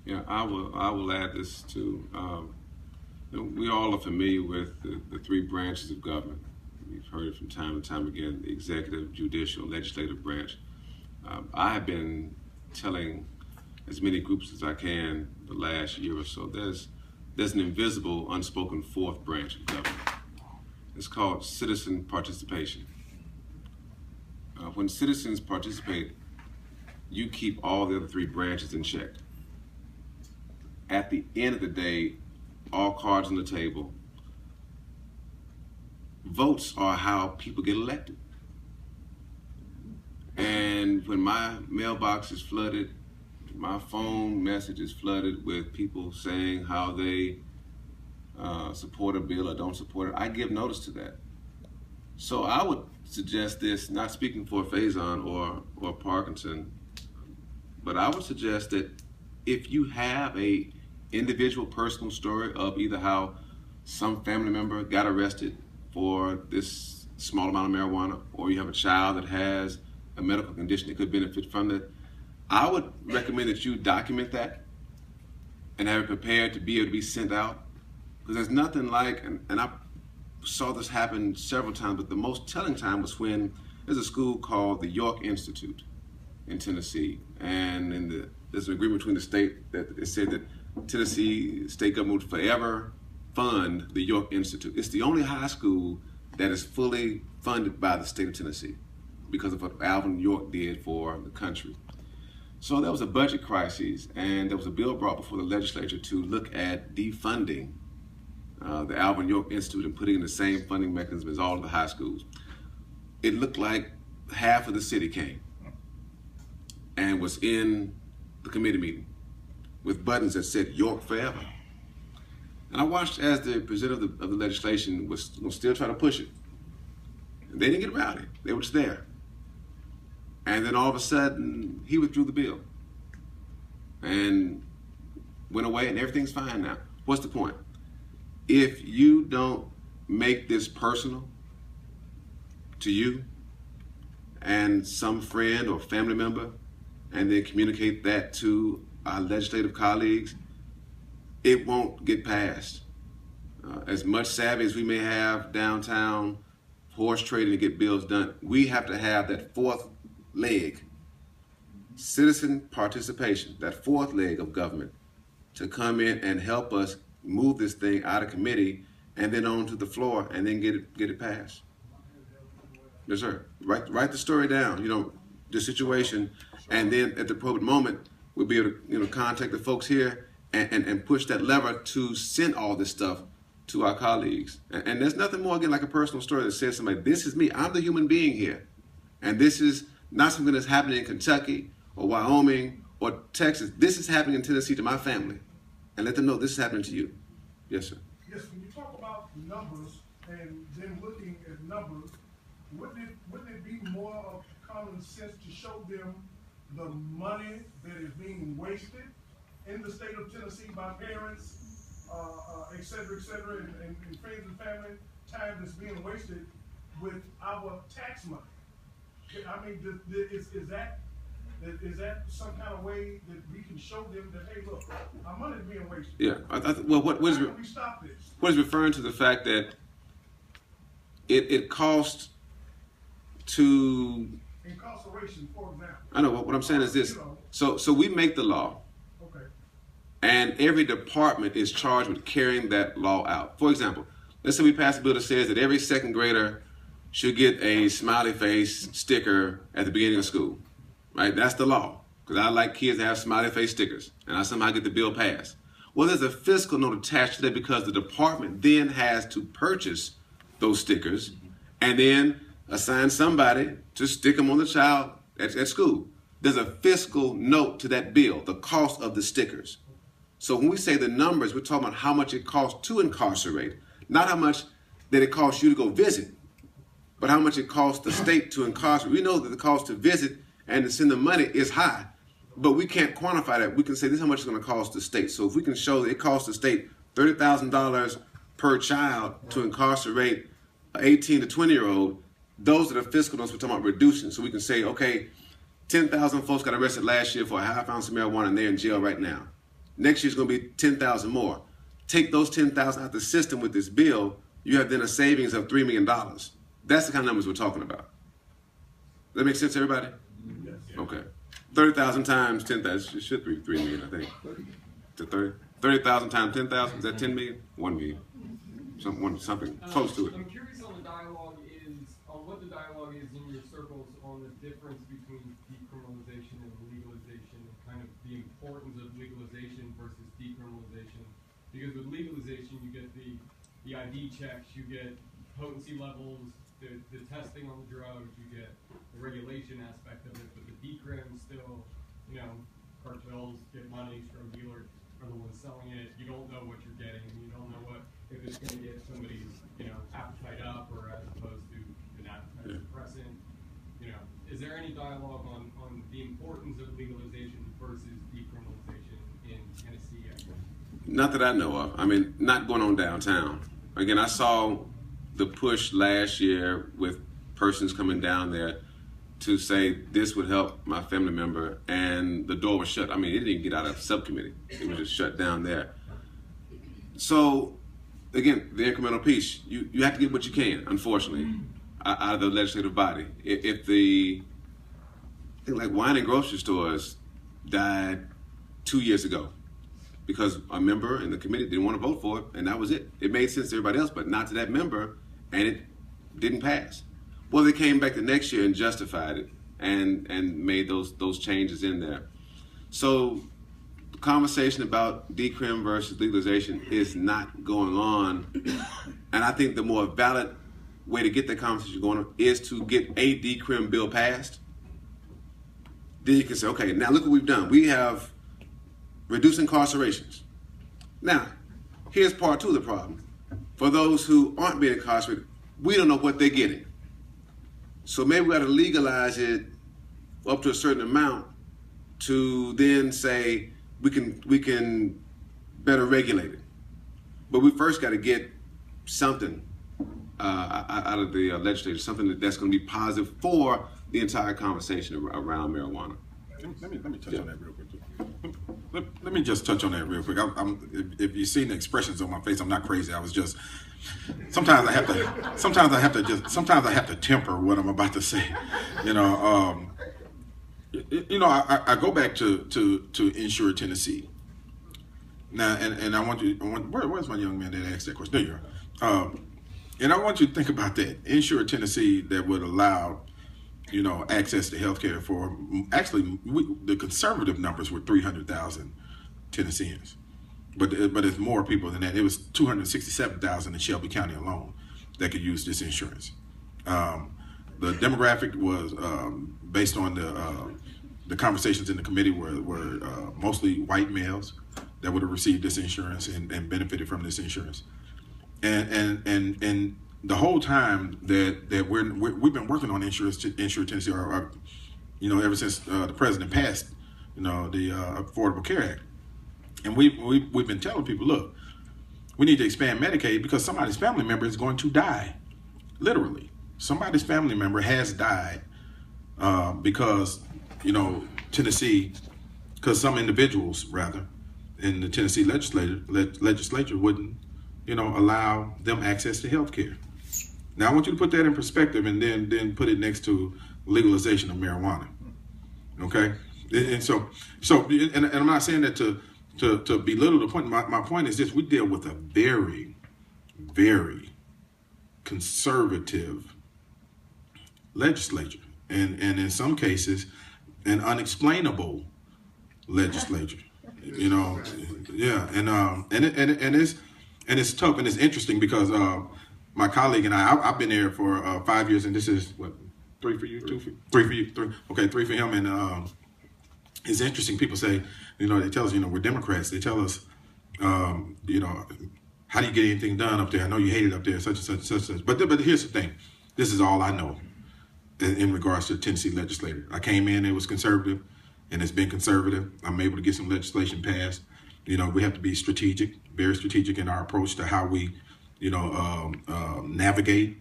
Yeah, I will add this too. We all are familiar with the three branches of government. We've heard it from time to time again: the executive, judicial, legislative branch. I have been telling as many groups as I can the last year or so. There's an invisible, unspoken fourth branch of government. It's called citizen participation. When citizens participate, you keep all the other three branches in check. At the end of the day, all cards on the table. Votes are how people get elected. And when my mailbox is flooded, my phone message is flooded with people saying how they support a bill or don't support it, I give notice to that. So I would suggest this, not speaking for Faison or Parkinson, but I would suggest that if you have a individual personal story of either how some family member got arrested for this small amount of marijuana, or you have a child that has a medical condition that could benefit from it, I would recommend that you document that and have it prepared to be able to be sent out. Because there's nothing like, and I saw this happen several times, but the most telling time was when there's a school called the York Institute in Tennessee, and there's an agreement between the state that it said that Tennessee state government would forever fund the York Institute. It's the only high school that is fully funded by the state of Tennessee because of what Alvin York did for the country. So there was a budget crisis, and there was a bill brought before the legislature to look at defunding the Alvin York Institute and putting in the same funding mechanism as all of the high schools. It looked like half of the city came and was in the committee meeting with buttons that said York forever. And I watched as the presenter of the legislation was still trying to push it. And they didn't get around it. They were just there. And then all of a sudden, he withdrew the bill and went away, and everything's fine now. What's the point? If you don't make this personal to you and some friend or family member, and then communicate that to our legislative colleagues, it won't get passed. As much savvy as we may have downtown horse trading to get bills done, we have to have that fourth leg, citizen participation, that fourth leg of government, to come in and help us move this thing out of committee and then onto the floor and then get it passed. Yes, sir. Write the story down, the situation, and then at the appropriate moment, we'll be able to contact the folks here and push that lever to send all this stuff to our colleagues. And there's nothing more, again, like a personal story that says somebody, this is me, I'm the human being here. And this is not something that's happening in Kentucky or Wyoming or Texas. This is happening in Tennessee to my family. And let them know this is happening to you. Yes, sir. Yes, when you talk about numbers and then looking at numbers, wouldn't it be more of common sense to show them the money that is being wasted in the state of Tennessee by parents, et cetera, and friends and family, time that's being wasted with our tax money? I mean, is that some kind of way that we can show them that, hey, look, our money is being wasted? Yeah. What How can we stop this? What is referring to the fact that it costs to Incarceration, for example. I know what I'm saying is this. So we make the law, Okay. and every department is charged with carrying that law out. For example, let's say we pass a bill that says that every second grader should get a smiley face sticker at the beginning of school, right? That's the law, because I like kids to have smiley face stickers, and I somehow get the bill passed. Well, there's a fiscal note attached to that because the department then has to purchase those stickers and then assign somebody to stick them on the child at school. There's a fiscal note to that bill, the cost of the stickers. So when we say the numbers, we're talking about how much it costs to incarcerate, not how much that it costs you to go visit, but how much it costs the state to incarcerate. We know that the cost to visit and to send the money is high, but we can't quantify that. We can say this is how much it's going to cost the state. So if we can show that it costs the state $30,000 per child to incarcerate an 18 to 20-year-old, those are the fiscal notes we're talking about reducing. So we can say, okay, 10,000 folks got arrested last year for a high ounce of marijuana and they're in jail right now. Next year's going to be 10,000 more. Take those 10,000 out the system with this bill, you have then a savings of $3 million. That's the kind of numbers we're talking about. Does that make sense, everybody? Yes. Okay. 30,000 times 10,000, it should be 3 million, I think. To 30,000 times 10,000, is that 10 million? 1 million. Something close to it. I'm curious on what the dialogue is in your circles on the difference between decriminalization and legalization, and kind of the importance of legalization versus decriminalization. Because with legalization, you get the ID checks, you get potency levels, the testing on the drugs, you get the regulation aspect of it, but the decrim still, cartels get money, drug dealers are the ones selling it. You don't know what you're getting, and you don't know if it's going to get somebody's, appetite up, or as opposed to an appetite suppressant. Is there any dialogue on the importance of legalization versus decriminalization in Tennessee? Not that I know of. I mean, not going on downtown. Again, I saw the push last year with persons coming down there to say this would help my family member, and the door was shut. I mean, it didn't get out of subcommittee. It was just shut down there. So, again, the incremental piece, you have to get what you can, unfortunately, out of the legislative body. If I think like wine and grocery stores died 2 years ago because a member in the committee didn't want to vote for it, and that was it. It made sense to everybody else, but not to that member, and it didn't pass. Well, they came back the next year and justified it and made those changes in there. So the conversation about decrim versus legalization is not going on. And I think the more valid way to get that conversation going on is to get a decrim bill passed. Then you can say, okay, now look what we've done. We have reduced incarcerations. Now, here's part two of the problem. For those who aren't being incarcerated, we don't know what they're getting. So maybe we got to legalize it up to a certain amount to then say we can better regulate it. But we first got to get something out of the legislature, something that's going to be positive for the entire conversation around marijuana. Let me touch on that real quick. Let me just touch on that real quick. If you've seen the expressions on my face, I'm not crazy. I was just sometimes I have to temper what I'm about to say. I go back to Insure Tennessee. Now, and where's my young man that asked that question? There you are. And I want you to think about that. Insure Tennessee that would allow, access to health care for, actually, the conservative numbers were 300,000 Tennesseans. But it's more people than that. It was 267,000 in Shelby County alone that could use this insurance. The demographic was based on the conversations in the committee were mostly white males that would have received this insurance and benefited from this insurance. And the whole time that we've been working on Insure Tennessee, ever since the president passed, the Affordable Care Act. And we've been telling people, look, we need to expand Medicaid because somebody's family member is going to die. Literally. Somebody's family member has died because, Tennessee, because some individuals, rather, in the Tennessee legislature wouldn't, allow them access to health care. Now, I want you to put that in perspective and then put it next to legalization of marijuana. Okay? And so I'm not saying that to belittle the point. My point is this: we deal with a very, very conservative legislature, and in some cases, an unexplainable legislature. And it's tough and it's interesting because my colleague and I've been there for 5 years, and this is what, 3 for you, 2 for 3 for you, 3. Okay, 3 for him, and it's interesting. People say, they tell us, we're Democrats. They tell us, how do you get anything done up there? I know you hate it up there, such and such, such and such. But here's the thing. This is all I know in regards to the Tennessee legislature. I came in, it was conservative, and it's been conservative. I'm able to get some legislation passed. We have to be strategic, very strategic in our approach to how we, navigate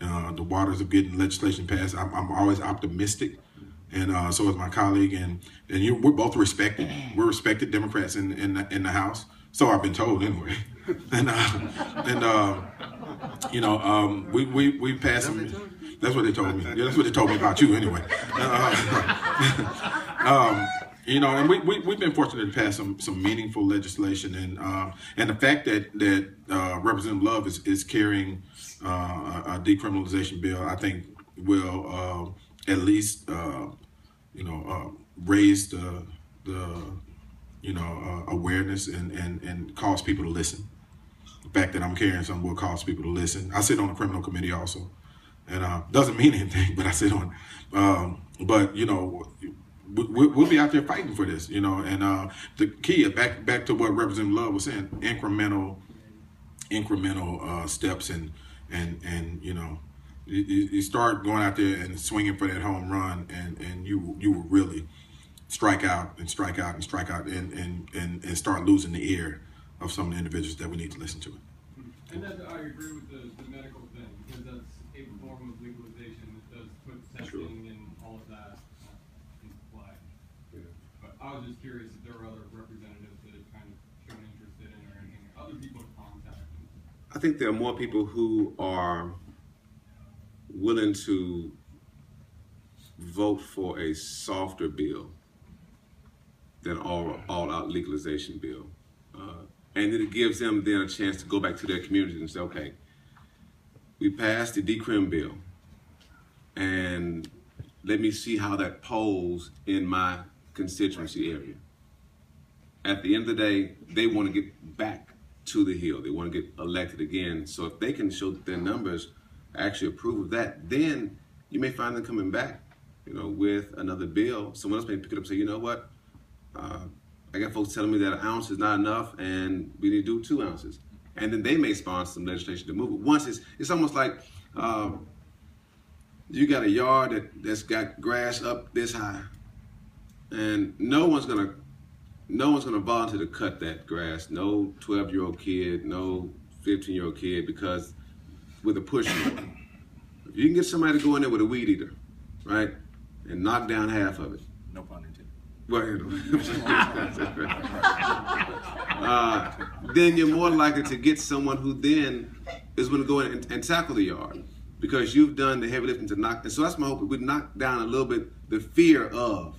the waters of getting legislation passed. I'm always optimistic and so is my colleague, and we're both respected. We're respected Democrats in the House. So I've been told anyway. We passed some. That's what they told me. Yeah, that's what they told me about you anyway. And we've been fortunate to pass some meaningful legislation, and the fact that Representative Love is carrying a decriminalization bill, I think will at least raise the awareness and cause people to listen. The fact that I'm carrying something will cause people to listen. I sit on the criminal committee also, and doesn't mean anything, but I sit on. We'll be out there fighting for this, And the key, back to what Representative Love was saying, incremental steps, and you start going out there and swinging for that home run, and you will really strike out and strike out and strike out and start losing the ear of some of the individuals that we need to listen to. And then I agree with the medical thing, because that's a form of legalization that does put testing and all of that into play. Yeah. But I was just curious if there were other representatives that had kind of shown interest in it or anything, other people to contact. I think there are more people who are willing to vote for a softer bill than all-out legalization bill. And it gives them then a chance to go back to their communities and say, okay, we passed the decrim bill, and let me see how that polls in my constituency area. At the end of the day, they want to get back to the Hill. They want to get elected again. So if they can show that their numbers actually approve of that, then you may find them coming back, with another bill. Someone else may pick it up and say, you know what? I got folks telling me that an ounce is not enough, and we need to do 2 ounces. And then they may sponsor some legislation to move it. Once it's almost like you got a yard that's got grass up this high, and no one's gonna volunteer to cut that grass. No 12-year-old kid, no 15-year-old kid, because with a push mower. If you can get somebody to go in there with a weed eater, right, and knock down half of it. No pun intended. Well, then you're more likely to get someone who then is going to go in and tackle the yard, because you've done the heavy lifting to knock. And so that's my hope. We knock down a little bit the fear of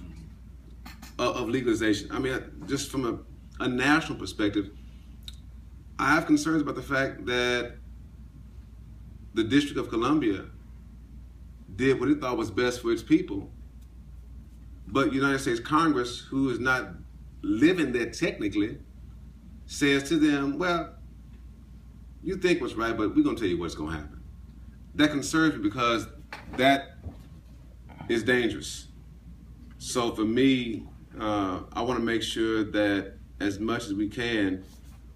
legalization. I mean, just from a national perspective, I have concerns about the fact that the District of Columbia did what it thought was best for its people. But United States Congress, who is not living there technically, says to them, well, you think what's right, but we're going to tell you what's going to happen. That concerns me, because that is dangerous. So for me, I want to make sure that as much as we can,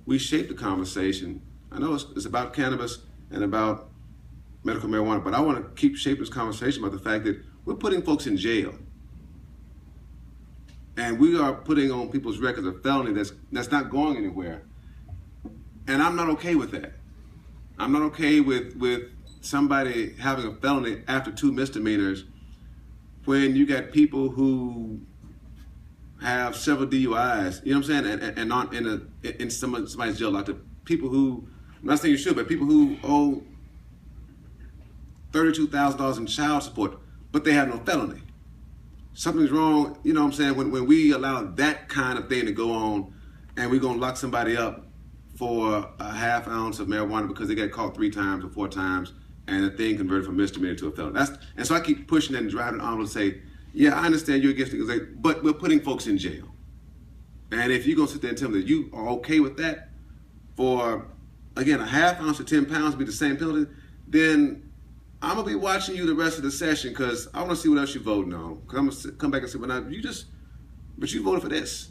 we shape the conversation. I know it's about cannabis and about medical marijuana, but I want to keep shaping this conversation about the fact that we're putting folks in jail. And we are putting on people's records a felony that's not going anywhere. And I'm not okay with that. I'm not okay with somebody having a felony after 2 misdemeanors when you got people who have several DUIs, you know what I'm saying, and not in somebody's jail, like the people who, I'm not saying you should, but people who owe $32,000 in child support, but they have no felony. Something's wrong, you know what I'm saying, when we allow that kind of thing to go on, and we're going to lock somebody up for a half ounce of marijuana because they got caught 3 times or 4 times, and the thing converted from misdemeanor to a felony. And so I keep pushing that and driving on to say, yeah, I understand you're against it, but we're putting folks in jail. And if you're going to sit there and tell me that you are okay with that for, again, a half ounce or 10 pounds be the same penalty, then I'm going to be watching you the rest of the session, because I want to see what else you're voting on. Because I'm going to come back and say, well, now, but you voted for this,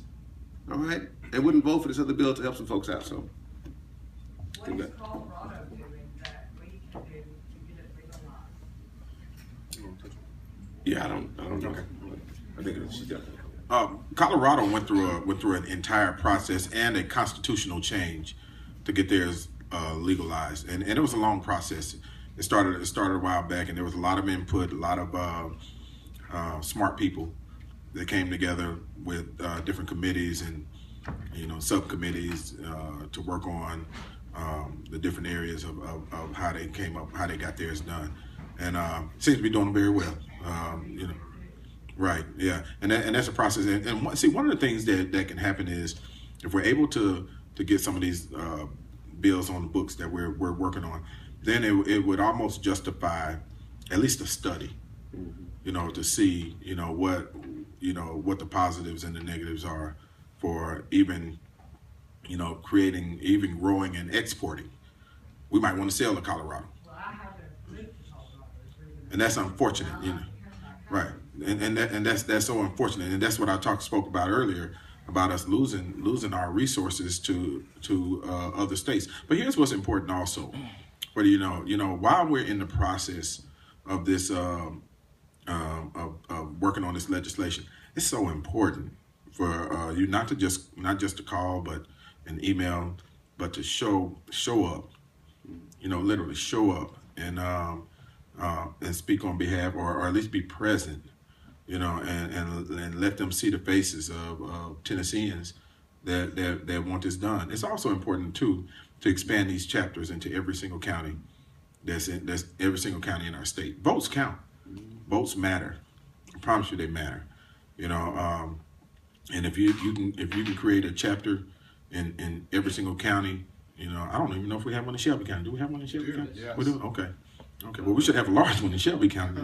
all right? And wouldn't vote for this other bill to help some folks out, so. What is Colorado doing that we can do to get it legalized? Yeah, I don't know. I think she definitely. Colorado went through an entire process and a constitutional change to get theirs legalized, and it was a long process. It started a while back, and there was a lot of input, a lot of smart people that came together with different committees and subcommittees to work on the different areas of how they came up, how they got theirs done, and seems to be doing very well. Right, yeah, and that's a process. And see, one of the things that can happen is if we're able to get some of these bills on the books that we're working on, then it would almost justify at least a study, to see what the positives and the negatives are for even creating, even growing and exporting. We might want to sell to Colorado, Well, I haven't lived in Colorado, and that's unfortunate, right? And that's so unfortunate, and that's what I spoke about earlier about us losing our resources to other states. But here's what's important also, whether while we're in the process of this of working on this legislation, it's so important for you not just to call, but an email, but to show up, literally show up and speak on behalf, or at least be present, and let them see the faces of Tennesseans that want this done. It's also important too to expand these chapters into every single county. That's every single county in our state. Votes count. Votes matter. I promise you, they matter. And if you can create a chapter in every single county, I don't even know if we have one in Shelby County. Do we have one in Shelby County? Yes. We do. Okay. Well, we should have a large one in Shelby County.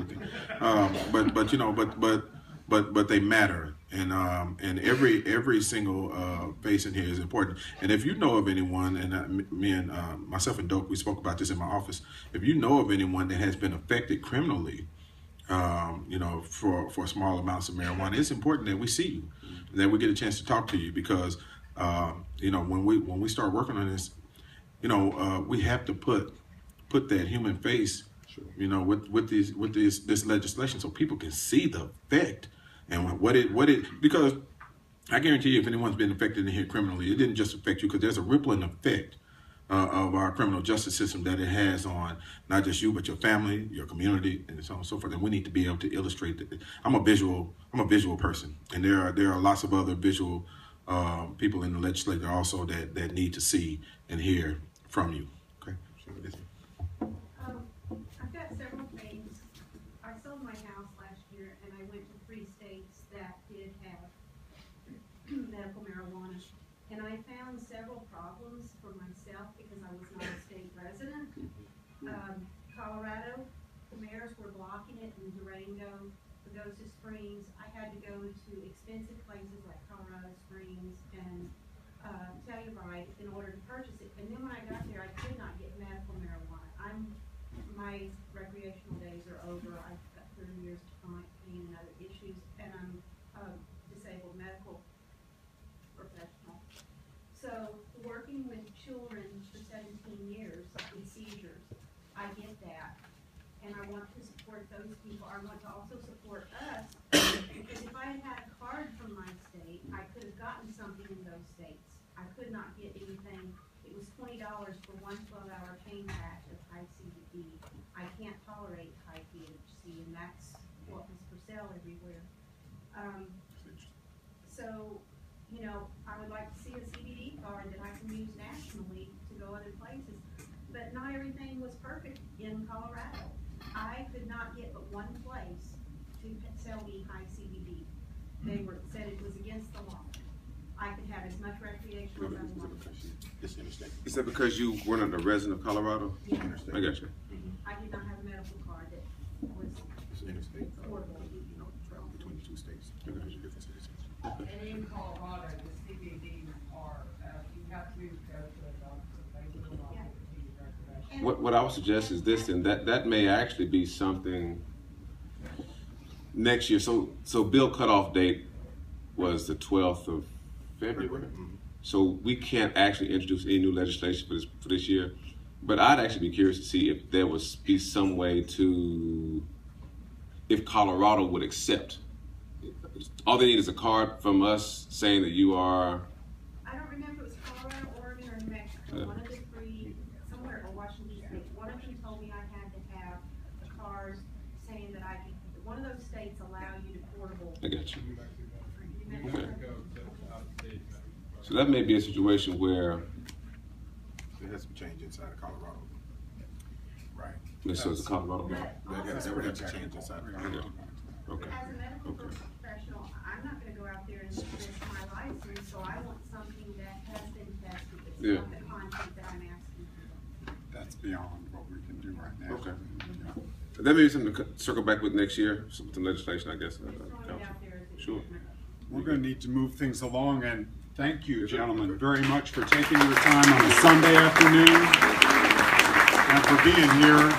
But they matter, and every single face in here is important. And if you know of anyone, and me and myself and Doak, we spoke about this in my office. If you know of anyone that has been affected criminally, for small amounts of marijuana, it's important that we see you, that we get a chance to talk to you, because when we start working on this, we have to put that human face, with this legislation, so people can see the effect and what it because I guarantee you, if anyone's been affected in here criminally, it didn't just affect you, because there's a rippling effect of our criminal justice system that it has on not just you, but your family, your community, and so on and so forth. And we need to be able to illustrate that. I'm a visual person, and there are lots of other visual people in the legislature also that need to see and hear from you. Okay. I've got several things. I sold my house last year, and I went to 3 states that did have medical marijuana. And I found several problems for myself because I was not a state resident. Colorado, the mayors were blocking it in Durango, Pagosa Springs. I had to go to expensive places like Colorado Springs and Telluride in order to purchase it. And then when I got there, I could not get medical marijuana. My recreational days are over. I've got 30 years of chronic pain and other issues, and I'm a disabled medical professional. So working with children for 17 years with seizures, I get that, and I want to support those people. I want to also support us, because if I had had a card from my state, I could have gotten something in those states. I could not get anything. It was $20 for one 12-hour pain patch of high CBD. I can't tolerate high THC, and that's what was for sale everywhere. So, I would like to see a CBD card that I can use nationally to go other places. But not everything was perfect in Colorado. I could not get but one place to sell me high CBD. They said it was against the law. I could have as much recreational as I wanted. Is that because you weren't a resident of Colorado? Yeah. I got you. I did not have a medical card that was affordable. Between the 2 states. And in Colorado, the CBDs are, you have to go to a doctor, they will not give you recreation. What I would suggest is this, and that may actually be something next year. So bill cutoff date was the 12th of February. So we can't actually introduce any new legislation for this year. But I'd actually be curious to see if there would be some way if Colorado would accept. All they need is a card from us saying that you are. I don't remember if it was Colorado, Oregon, or New Mexico. One of the 3, somewhere, or Washington State. One of them told me I had to have a card saying that one of those states allow you So that may be a situation where There has to be change inside of Colorado. Right. Minnesota's a Colorado law. That would have to change inside of Colorado. Okay. As a medical professional, I'm not gonna go out there and risk my license, so I want something that has been tested, that's Yeah. not the content that I'm asking for. That's beyond what we can do right now. Okay. Yeah. That may be something to circle back with next year, some legislation, I guess. Just throwing it out there as a Sure. We're going to need to move things along, and thank you, gentlemen, very much for taking your time on a Sunday afternoon and for being here.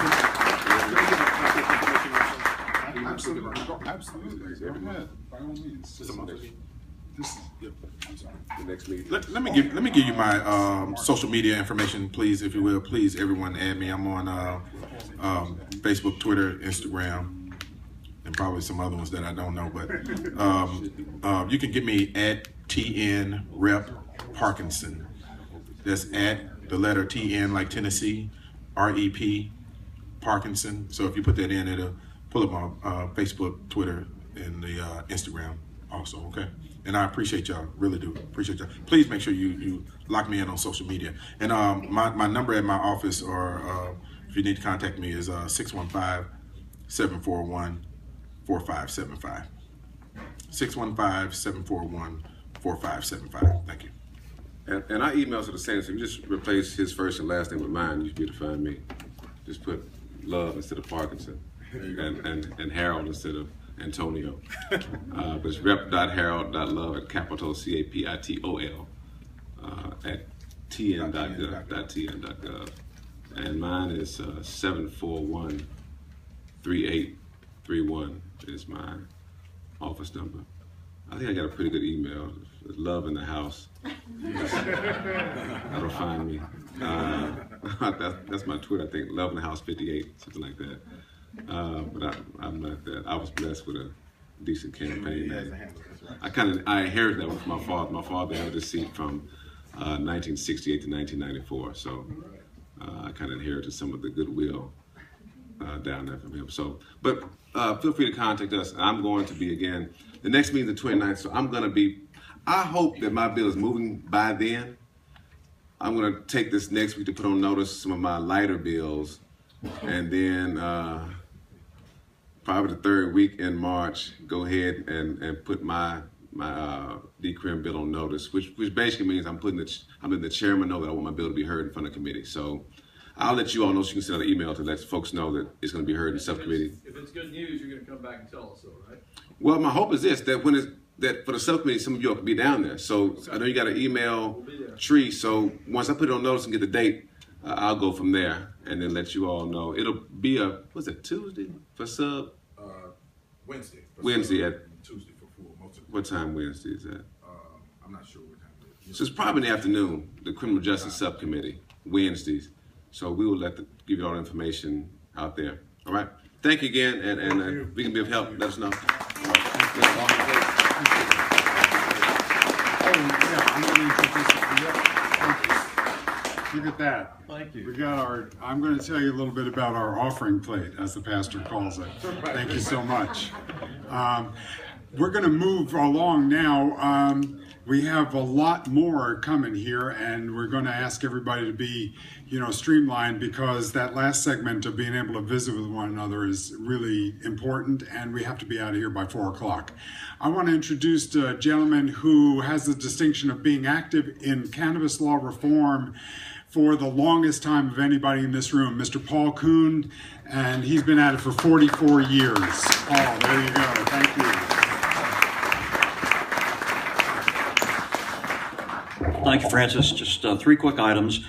Absolutely. Go ahead, by all means. This is, I'm sorry. The next meeting. Let me give you my social media information, please, if you will. Please, everyone, add me. I'm on Facebook, Twitter, Instagram, and probably some other ones that I don't know. But you can get me at TN Rep Parkinson. That's at the letter TN like Tennessee, REP Parkinson. So if you put that in, it'll pull up my Facebook, Twitter, and the Instagram also. Okay. And I appreciate y'all, really do appreciate y'all. Please make sure you lock me in on social media. And my number at my office, or if you need to contact me, is 615-741-4575. 615-741-4575. Thank you. And our emails are the same, so you just replace his first and last name with mine, you can be able to find me. Just put Love instead of Parkinson, and Harold instead of Antonio. But it's rep.harold.love at capital CAPITOL at tn.gov. And mine is 741-3831 is my office number. I think I got a pretty good email. Love in the house. That'll find me. That's my Twitter, I think. Love in the house 58, something like that. But I'm not that. I was blessed with a decent campaign. I inherited that from my father. My father held this seat from 1968 to 1994. So I kind of inherited some of the goodwill down there from him. So, but feel free to contact us. I'm going to be, again, the next meeting is the 29th. So I'm going to be, I hope that my bill is moving by then. I'm going to take this next week to put on notice some of my lighter bills. And then probably the third week in March, go ahead and put my decrim bill on notice, which basically means I'm letting the chairman know that I want my bill to be heard in front of committee. So I'll let you all know, so you can send an email to let folks know that it's going to be heard in subcommittee. If it's good news, you're going to come back and tell us, though, right? Well, my hope is this, that that for the subcommittee, some of you all can be down there. So I know you got an email tree, so once I put it on notice and get the date, I'll go from there and then let you all know. It'll be Tuesday for sub? Wednesday. Wednesday at Tuesday for full. what time Wednesday is that? I'm not sure what time it is. So it's probably in the afternoon, the Criminal Justice Subcommittee, Wednesdays. So we will give you all the information out there. All right. Thank you again, and if we can be of help, let us know. I'm going to introduce Look at that. Thank you. We got I'm going to tell you a little bit about our offering plate, as the pastor calls it. Thank you so much. We're going to move along now. We have a lot more coming here, and we're going to ask everybody to be, streamlined, because that last segment of being able to visit with one another is really important, and we have to be out of here by 4 o'clock. I want to introduce a gentleman who has the distinction of being active in cannabis law reform for the longest time of anybody in this room, Mr. Paul Kuhn, and he's been at it for 44 years. Paul, there you go. Thank you. Thank you, Francis. Just 3 quick items.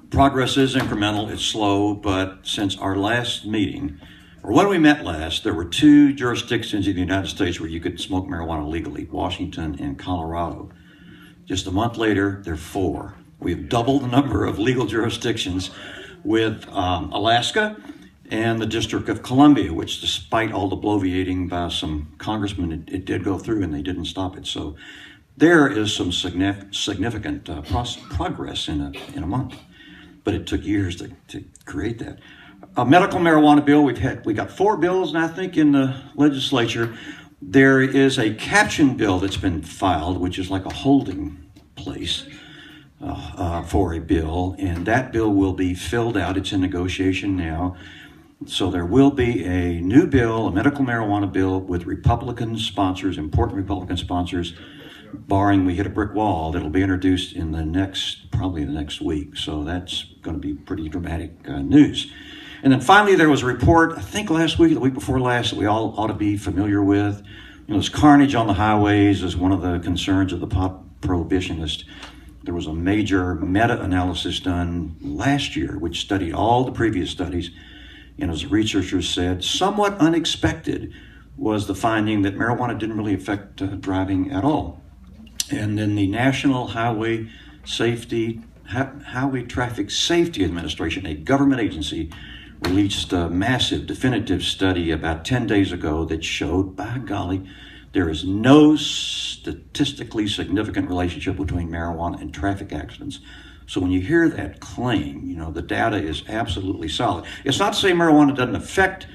Progress is incremental, it's slow, but since our last meeting, or when we met last, there were 2 jurisdictions in the United States where you could smoke marijuana legally, Washington and Colorado. Just a month later, there are 4. We've doubled the number of legal jurisdictions with Alaska and the District of Columbia, which, despite all the bloviating by some congressmen, it did go through and they didn't stop it. So there is some significant progress in a month, but it took years to create that. A medical marijuana bill, we got 4 bills, and I think in the legislature there is a caption bill that's been filed, which is like a holding place for a bill, and that bill will be filled out. It's in negotiation now. So there will be a new bill, a medical marijuana bill with Republican sponsors, important Republican sponsors, barring we hit a brick wall, that'll be introduced in probably the next week. So that's going to be pretty dramatic news. And then finally, there was a report, I think last week, the week before last, that we all ought to be familiar with. This carnage on the highways is one of the concerns of the pot prohibitionists. There was a major meta-analysis done last year, which studied all the previous studies. And as researchers said, somewhat unexpected was the finding that marijuana didn't really affect driving at all. And then the National Highway Traffic Safety Administration, a government agency, released a massive definitive study about 10 days ago that showed, by golly, there is no statistically significant relationship between marijuana and traffic accidents. So when you hear that claim, the data is absolutely solid. It's not to say marijuana doesn't affect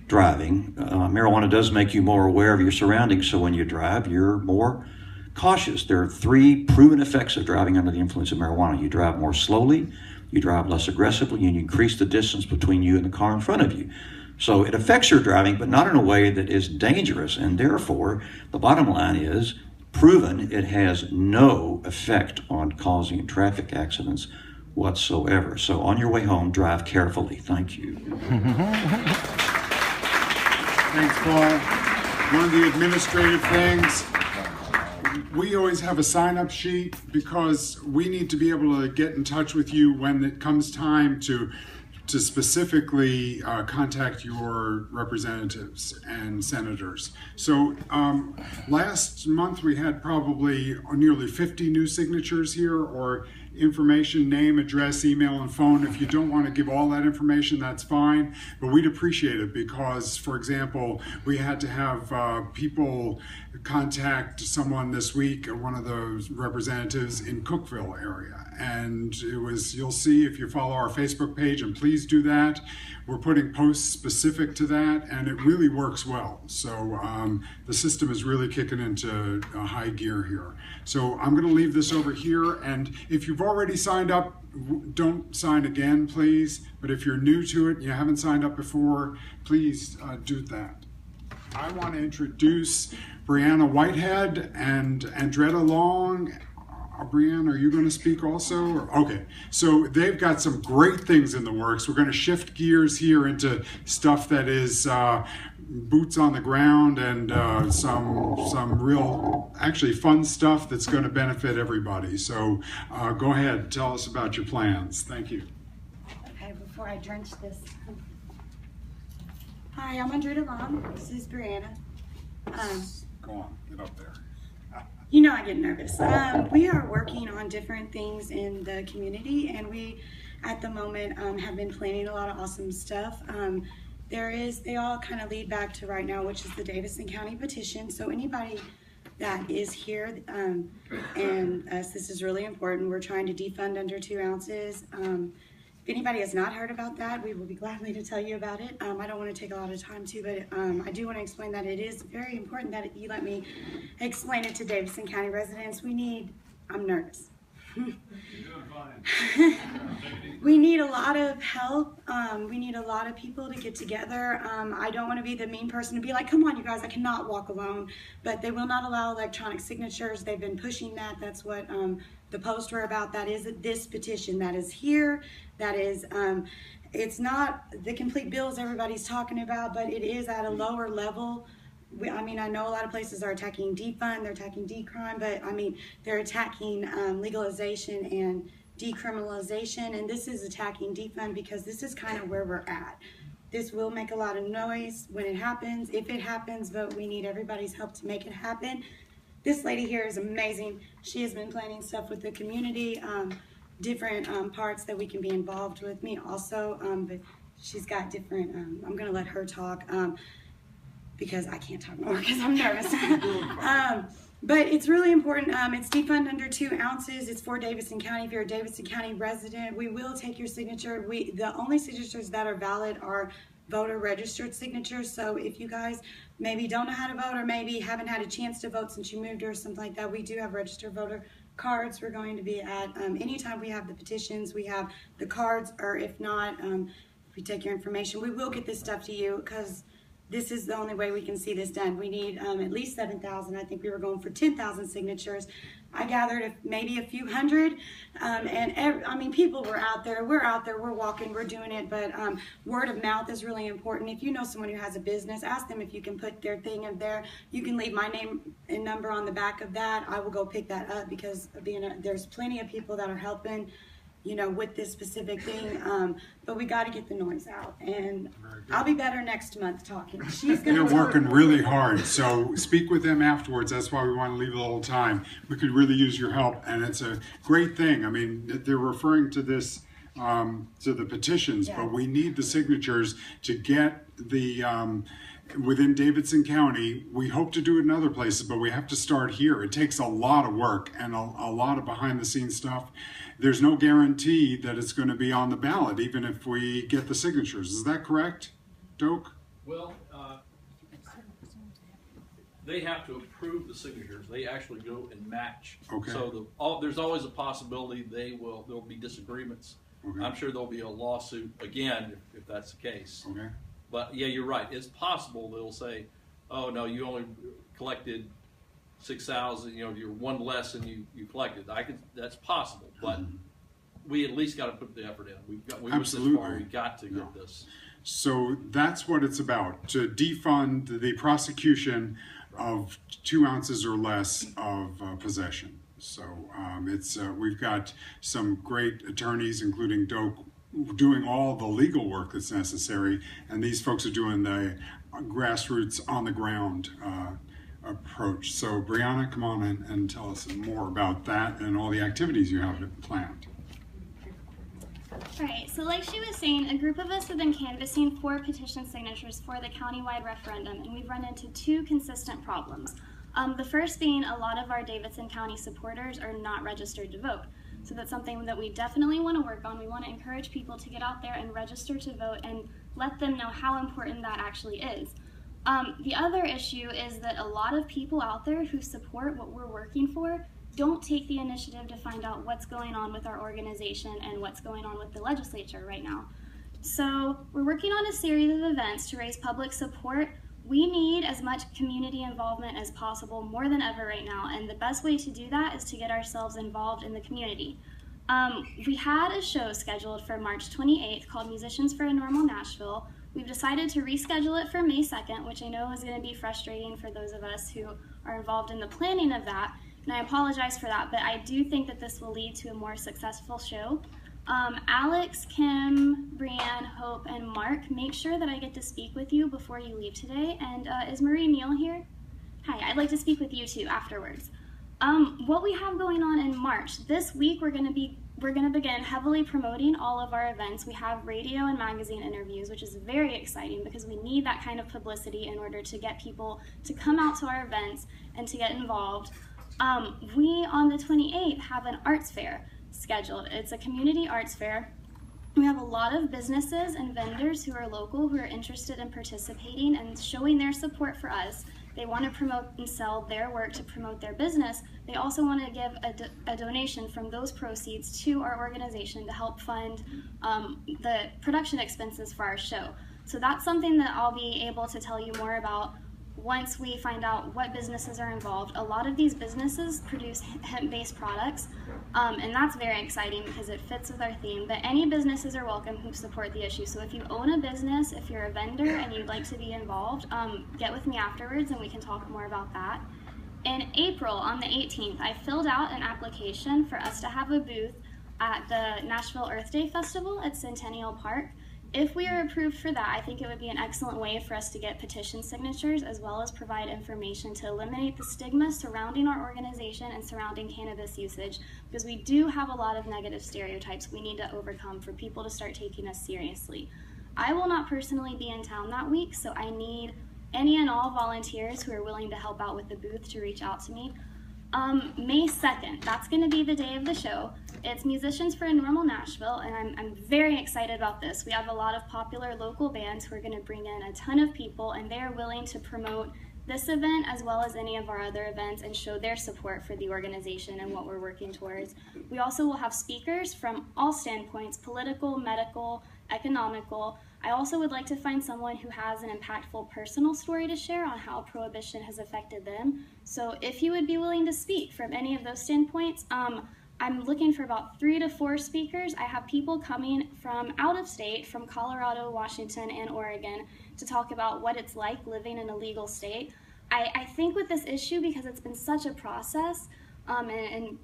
driving. Marijuana does make you more aware of your surroundings, so when you drive, you're more cautious. There are 3 proven effects of driving under the influence of marijuana. You drive more slowly, you drive less aggressively, and you increase the distance between you and the car in front of you. So it affects your driving, but not in a way that is dangerous, and therefore, the bottom line is, proven it has no effect on causing traffic accidents whatsoever. So on your way home, drive carefully. Thank you. Thanks, Paul. One of the administrative things, we always have a sign-up sheet because we need to be able to get in touch with you when it comes time to specifically contact your representatives and senators. So last month we had probably nearly 50 new signatures here, or information, name, address, email, and phone. If you don't want to give all that information, that's fine, but we'd appreciate it because, for example, we had to have people contact someone this week, one of those representatives in Cookeville area, and you'll see if you follow our Facebook page, and please do that. We're putting posts specific to that, and it really works well. So the system is really kicking into high gear here. So I'm going to leave this over here, and if you've already signed up, don't sign again, please. But if you're new to it and you haven't signed up before, please do that. I want to introduce Brianna Whitehead and Andretta Long. Brianne, are you going to speak also? Okay, so they've got some great things in the works. We're going to shift gears here into stuff that is boots on the ground and some real, actually fun stuff that's going to benefit everybody. So go ahead, tell us about your plans. Thank you. Okay, before I drench this. Hi, I'm Andretta Long. This is Brianna. Go on, get up there. You know I get nervous. We are working on different things in the community, and we, at the moment, have been planning a lot of awesome stuff. They all kind of lead back to right now, which is the Davidson County petition. So anybody that is here, and this is really important, we're trying to defund under 2 ounces. If anybody has not heard about that, we will be gladly to tell you about it. I don't want to take a lot of time too, but I do want to explain that it is very important that you let me explain it to Davidson County residents. I'm nervous. We need a lot of help. We need a lot of people to get together. I don't want to be the mean person to be like, come on, you guys, I cannot walk alone. But they will not allow electronic signatures. They've been pushing that. That's what the posts were about. That is this petition that is here. That is, it's not the complete bills everybody's talking about, but it is at a lower level. I mean, I know a lot of places are attacking defund, they're attacking decrime, but I mean, they're attacking legalization and decriminalization, and this is attacking defund because this is kind of where we're at. This will make a lot of noise when it happens, if it happens, but we need everybody's help to make it happen. This lady here is amazing. She has been planning stuff with the community, different parts that we can be involved with. Me also, but she's got different, I'm gonna let her talk. Because I can't talk more because I'm nervous. But it's really important. It's defund under 2 ounces. It's for Davidson County. If you're a Davidson County resident, we will take your signature. The only signatures that are valid are voter registered signatures. So if you guys maybe don't know how to vote or maybe haven't had a chance to vote since you moved or something like that, we do have registered voter cards. We're going to be at, anytime we have the petitions, we have the cards, or if not, if we take your information, we will get this stuff to you, because this is the only way we can see this done. We need at least 7,000. I think we were going for 10,000 signatures. I gathered maybe a few hundred, I mean, people were out there. We're out there, we're walking, we're doing it, but word of mouth is really important. If you know someone who has a business, ask them if you can put their thing in there. You can leave my name and number on the back of that. I will go pick that up, because there's plenty of people that are helping, you know, with this specific thing, but we got to get the noise out, and I'll be better next month talking. They're working really hard, so speak with them afterwards. That's why we want to leave a little time. We could really use your help, and it's a great thing. I mean, they're referring to this, to the petitions, Yeah. but we need the signatures to get the, within Davidson County. We hope to do it in other places, but we have to start here. It takes a lot of work and a lot of behind the scenes stuff. There's no guarantee that it's going to be on the ballot, even if we get the signatures. Is that correct, Doak? Well, they have to approve the signatures. They actually go and match. Okay. So there's always a possibility there'll be disagreements. Okay. I'm sure there'll be a lawsuit again if that's the case. Okay. But yeah, you're right. It's possible they'll say, "Oh no, you only collected 6,000. You know, you're one less than you collected." That's possible, but we at least got to put the effort in. We went this far. We got to get this. So that's what it's about, to defund the prosecution of 2 ounces or less of possession. So we've got some great attorneys, including Doak, doing all the legal work that's necessary, and these folks are doing the grassroots, on the ground approach. So Brianna, come on and tell us more about that and all the activities you have planned. Right, so like she was saying, a group of us have been canvassing for petition signatures for the countywide referendum, and we've run into 2 consistent problems. The first being a lot of our Davidson County supporters are not registered to vote. So that's something that we definitely want to work on. We want to encourage people to get out there and register to vote and let them know how important that actually is. The other issue is that a lot of people out there who support what we're working for don't take the initiative to find out what's going on with our organization and what's going on with the legislature right now. So we're working on a series of events to raise public support. We need as much community involvement as possible, more than ever right now, and the best way to do that is to get ourselves involved in the community. We had a show scheduled for March 28th called Musicians for a Norml Nashville. We've decided to reschedule it for May 2nd, which I know is going to be frustrating for those of us who are involved in the planning of that, and I apologize for that, but I do think that this will lead to a more successful show. Alex, Kim, Brianne, Hope, and Mark, make sure that I get to speak with you before you leave today. And is Marie Neal here? Hi, I'd like to speak with you too afterwards. What we have going on in March, this week we're going to begin heavily promoting all of our events. We have radio and magazine interviews, which is very exciting because we need that kind of publicity in order to get people to come out to our events and to get involved. We, on the 28th, have an arts fair scheduled. It's a community arts fair. We have a lot of businesses and vendors who are local who are interested in participating and showing their support for us. They want to promote and sell their work to promote their business. They also want to give a donation from those proceeds to our organization to help fund the production expenses for our show. So that's something that I'll be able to tell you more about once we find out what businesses are involved. A lot of these businesses produce hemp-based products, and that's very exciting because it fits with our theme. But any businesses are welcome who support the issue. So if you own a business, if you're a vendor and you'd like to be involved, get with me afterwards and we can talk more about that. In April, on the 18th, I filled out an application for us to have a booth at the Nashville Earth Day Festival at Centennial Park. If we are approved for that, I think it would be an excellent way for us to get petition signatures as well as provide information to eliminate the stigma surrounding our organization and surrounding cannabis usage, because we do have a lot of negative stereotypes we need to overcome for people to start taking us seriously. I will not personally be in town that week, so I need any and all volunteers who are willing to help out with the booth to reach out to me. May 2nd, that's going to be the day of the show. It's Musicians for a Norml Nashville, and I'm very excited about this. We have a lot of popular local bands who are going to bring in a ton of people, and they're willing to promote this event as well as any of our other events and show their support for the organization and what we're working towards. We also will have speakers from all standpoints, political, medical, economical. I also would like to find someone who has an impactful personal story to share on how prohibition has affected them. So if you would be willing to speak from any of those standpoints, I'm looking for about 3 to 4 speakers. I have people coming from out of state, from Colorado, Washington, and Oregon, to talk about what it's like living in a legal state. I think with this issue, because it's been such a process, and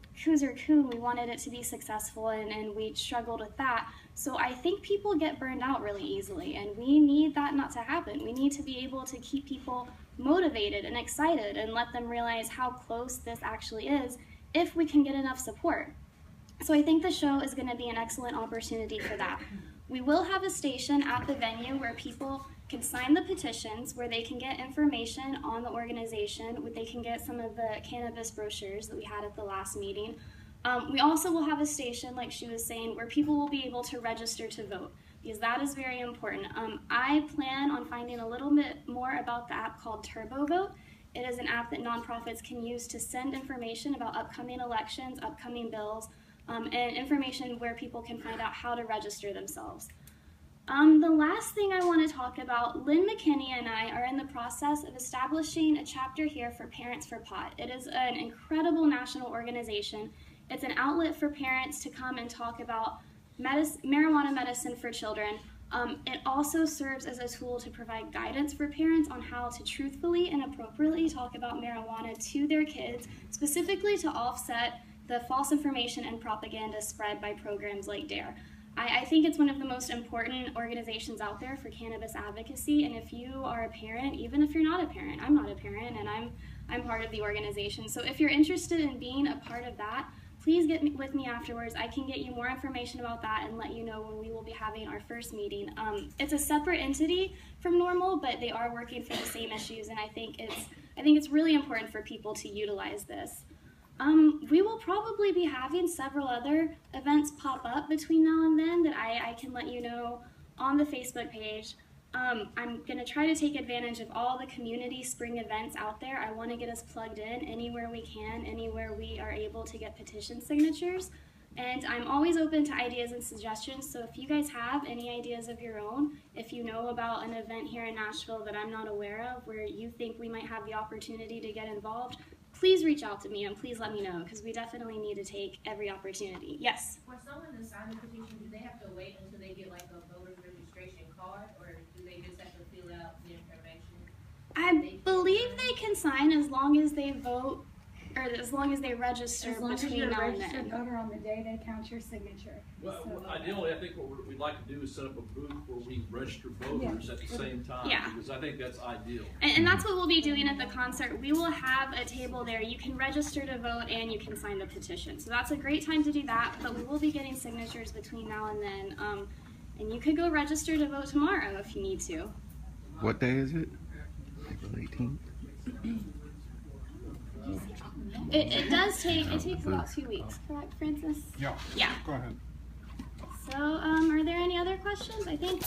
Coon, we wanted it to be successful, and we struggled with that. So I think people get burned out really easily, and we need that not to happen. We need to be able to keep people motivated and excited and let them realize how close this actually is if we can get enough support. So I think the show is going to be an excellent opportunity for that. We will have a station at the venue where people can sign the petitions, where they can get information on the organization, where they can get some of the cannabis brochures that we had at the last meeting. We also will have a station, like she was saying, where people will be able to register to vote, because that is very important. I plan on finding a little bit more about the app called TurboVote. It is an app that nonprofits can use to send information about upcoming elections, upcoming bills, and information where people can find out how to register themselves. The last thing I want to talk about, Lynn McKinney and I are in the process of establishing a chapter here for Parents for Pot. It is an incredible national organization. It's an outlet for parents to come and talk about marijuana medicine for children. It also serves as a tool to provide guidance for parents on how to truthfully and appropriately talk about marijuana to their kids, specifically to offset the false information and propaganda spread by programs like DARE. I think it's one of the most important organizations out there for cannabis advocacy, and if you are a parent, even if you're not a parent, I'm not a parent, and I'm part of the organization. So if you're interested in being a part of that, please get with me afterwards. I can get you more information about that and let you know when we will be having our first meeting. It's a separate entity from Norml, but they are working for the same issues, and I think it's really important for people to utilize this. We will probably be having several other events pop up between now and then that I can let you know on the Facebook page. I'm going to try to take advantage of all the community spring events out there. I want to get us plugged in anywhere we can, anywhere we are able to get petition signatures. And I'm always open to ideas and suggestions, so if you guys have any ideas of your own, if you know about an event here in Nashville that I'm not aware of where you think we might have the opportunity to get involved, please reach out to me and please let me know, because we definitely need to take every opportunity. Yes? For someone to sign the petition, do they have to wait until they get like a voter's registration card, or do they just have to fill out the information? I believe they can sign as long as they vote, or as long as they register between now and then. As long as you're a registered voter on the day they count your signature. Well, ideally, I think what we'd like to do is set up a booth where we register voters at the same time, because I think that's ideal. And that's what we'll be doing at the concert. We will have a table there. You can register to vote and you can sign the petition. So that's a great time to do that, but we will be getting signatures between now and then. And you could go register to vote tomorrow if you need to. What day is it? April 18th? It takes about 2 weeks, correct, Francis? Yeah. Yeah. Go ahead. So, are there any other questions? I think.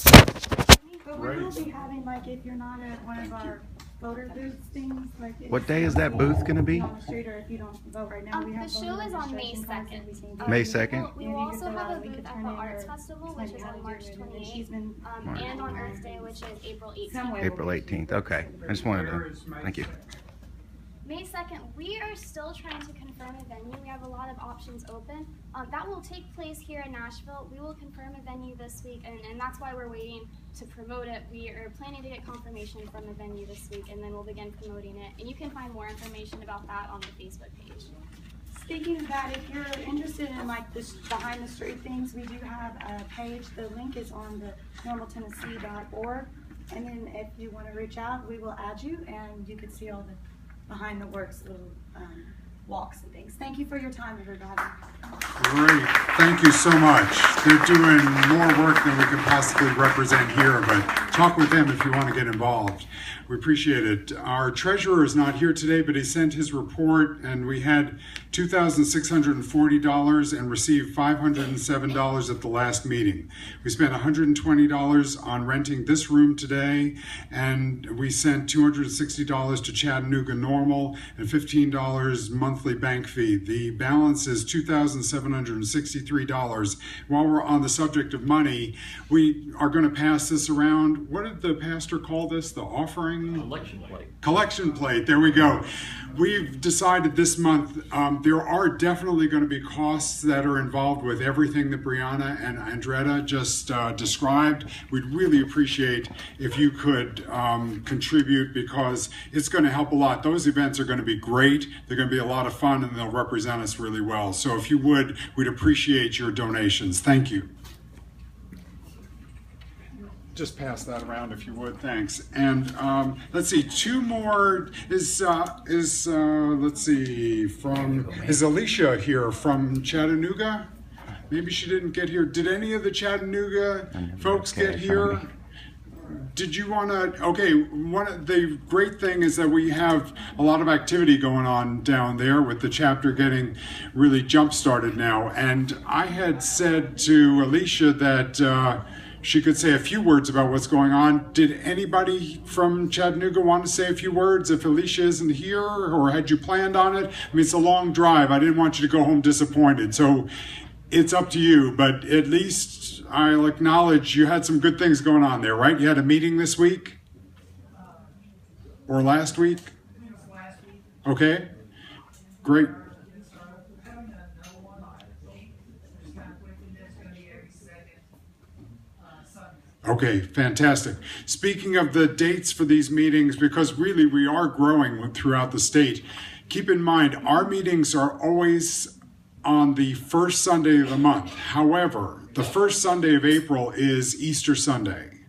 But we will be having, like, if you're not at one of our voter booths things, like. What day is that booth going to be? On the street, or if you don't vote right now, we have the show is on May 2nd. May 2nd? We will also have a booth at the Arts Festival, which is on March 28th, and on Earth Day, which is April 18th. April 18th. Okay. I just wanted to. Thank you. May 2nd, we are still trying to confirm a venue. We have a lot of options open. That will take place here in Nashville. We will confirm a venue this week, and that's why we're waiting to promote it. We are planning to get confirmation from a venue this week, and then we'll begin promoting it. And you can find more information about that on the Facebook page. Speaking of that, if you're interested in like this behind the street things, we do have a page. The link is on the normltennessee.org. And then if you want to reach out, we will add you, and you can see all the behind the works little walks and things. Thank you for your time, everybody. Great. Thank you so much. They're doing more work than we can possibly represent here, but talk with them if you want to get involved. We appreciate it. Our treasurer is not here today, but he sent his report, and we had $2,640 and received $507 at the last meeting. We spent $120 on renting this room today, and we sent $260 to Chattanooga Norml and $15 monthly bank fee. The balance is $2,763. While we're on the subject of money, we are going to pass this around. What did the pastor call this? The offering? Collection plate. Collection plate, there we go. We've decided this month there are definitely going to be costs that are involved with everything that Brianna and Andretta just described. We'd really appreciate if you could contribute, because it's going to help a lot. Those events are going to be great. They're going to be a lot of fun, and they'll represent us really well. So if you would, we'd appreciate your donations. Thank you. Just pass that around if you would, thanks. And let's see, two more is let's see, is Alicia here from Chattanooga? Maybe she didn't get here. Did any of the Chattanooga folks get here? Did you want to? Okay, the great thing is that we have a lot of activity going on down there with the chapter getting really jump started now. And I had said to Alicia that she could say a few words about what's going on. Did anybody from Chattanooga want to say a few words if Alicia isn't here, or had you planned on it? I mean, it's a long drive. I didn't want you to go home disappointed, so it's up to you, but at least I'll acknowledge you had some good things going on there, right? You had a meeting this week? Or last week? Okay, great. Okay, fantastic. Speaking of the dates for these meetings, because really we are growing throughout the state, keep in mind our meetings are always on the first Sunday of the month. However, the first Sunday of April is Easter Sunday.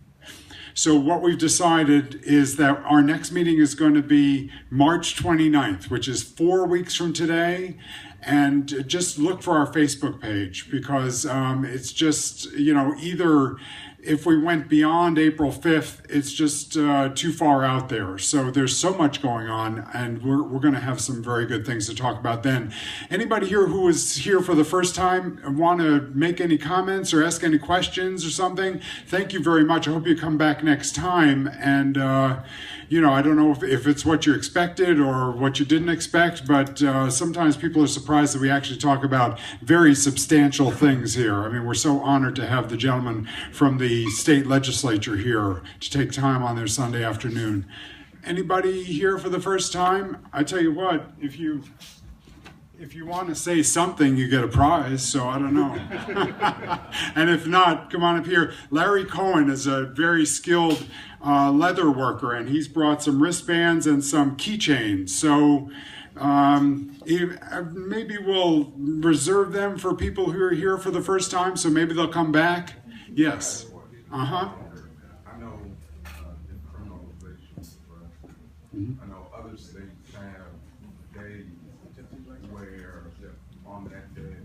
So what we've decided is that our next meeting is going to be March 29th, which is 4 weeks from today. And just look for our Facebook page, because it's just, either if we went beyond April 5th, it's just too far out there. So there's so much going on, and we're going to have some very good things to talk about then. Anybody here who was here for the first time want to make any comments or ask any questions or something? Thank you very much. I hope you come back next time. And, I don't know if it's what you expected or what you didn't expect, but sometimes people are surprised that we actually talk about very substantial things here. I mean, we're so honored to have the gentleman from the state legislature here to take time on their Sunday afternoon. Anybody here for the first time? I tell you what, if you want to say something, you get a prize, so I don't know. And if not, come on up here. Larry Cohen is a very skilled leather worker, and he's brought some wristbands and some keychains. So maybe we'll reserve them for people who are here for the first time, so maybe they'll come back. Yes. Uh-huh. I know decriminalization, I know other states have days where on that day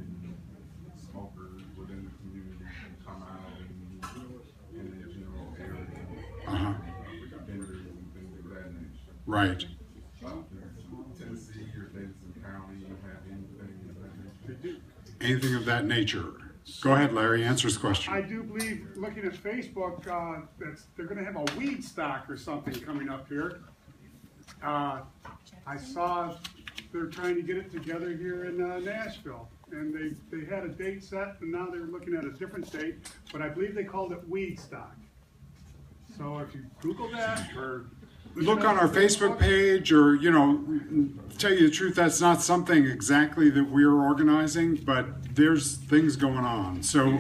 smokers within the community can come out in the general area, vendors and things of that nature. Right. Tennessee or Davidson County have anything of that nature? Anything of that nature. Go ahead, Larry, answer his question. I do believe, looking at Facebook, they're going to have a weed stock or something coming up here. I saw they're trying to get it together here in Nashville, and they had a date set, and now they're looking at a different date, but I believe they called it weed stock. So if you Google that, or look on our Facebook page, or, tell you the truth, that's not something exactly that we're organizing, but there's things going on. So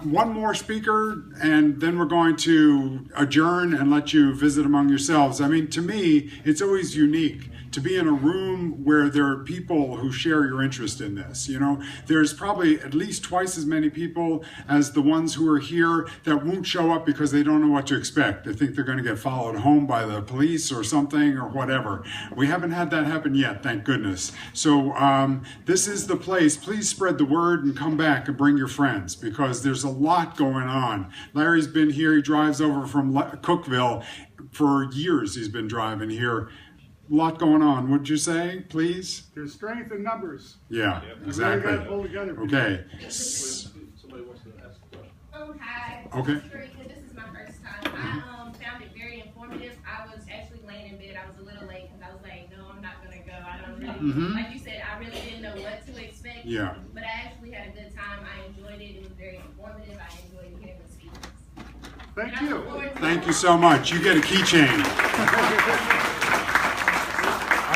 one more speaker, and then we're going to adjourn and let you visit among yourselves. I mean, to me, it's always unique to be in a room where there are people who share your interest in this. You know, there's probably at least twice as many people as the ones who are here that won't show up because they don't know what to expect. They think they're going to get followed home by the police or something or whatever. We haven't had that happen yet, thank goodness. So this is the place. Please spread the word and come back and bring your friends, because there's a lot going on. Larry's been here. He drives over from Cookville. For years he's been driving here. A lot going on. What'd you say, please? There's strength in numbers. Yeah, exactly. We gotta pull together. Okay. Somebody wants to ask a question. Oh, hi. Okay. This is my first time. I found it very informative. I was actually laying in bed. I was a little late because I was like, no, I'm not going to go. I don't really, like you said, I really didn't know what to expect. Yeah. But I actually had a good time. I enjoyed it. It was very informative. I enjoyed hearing the speakers. Thank you. Thank you so much. You get a keychain.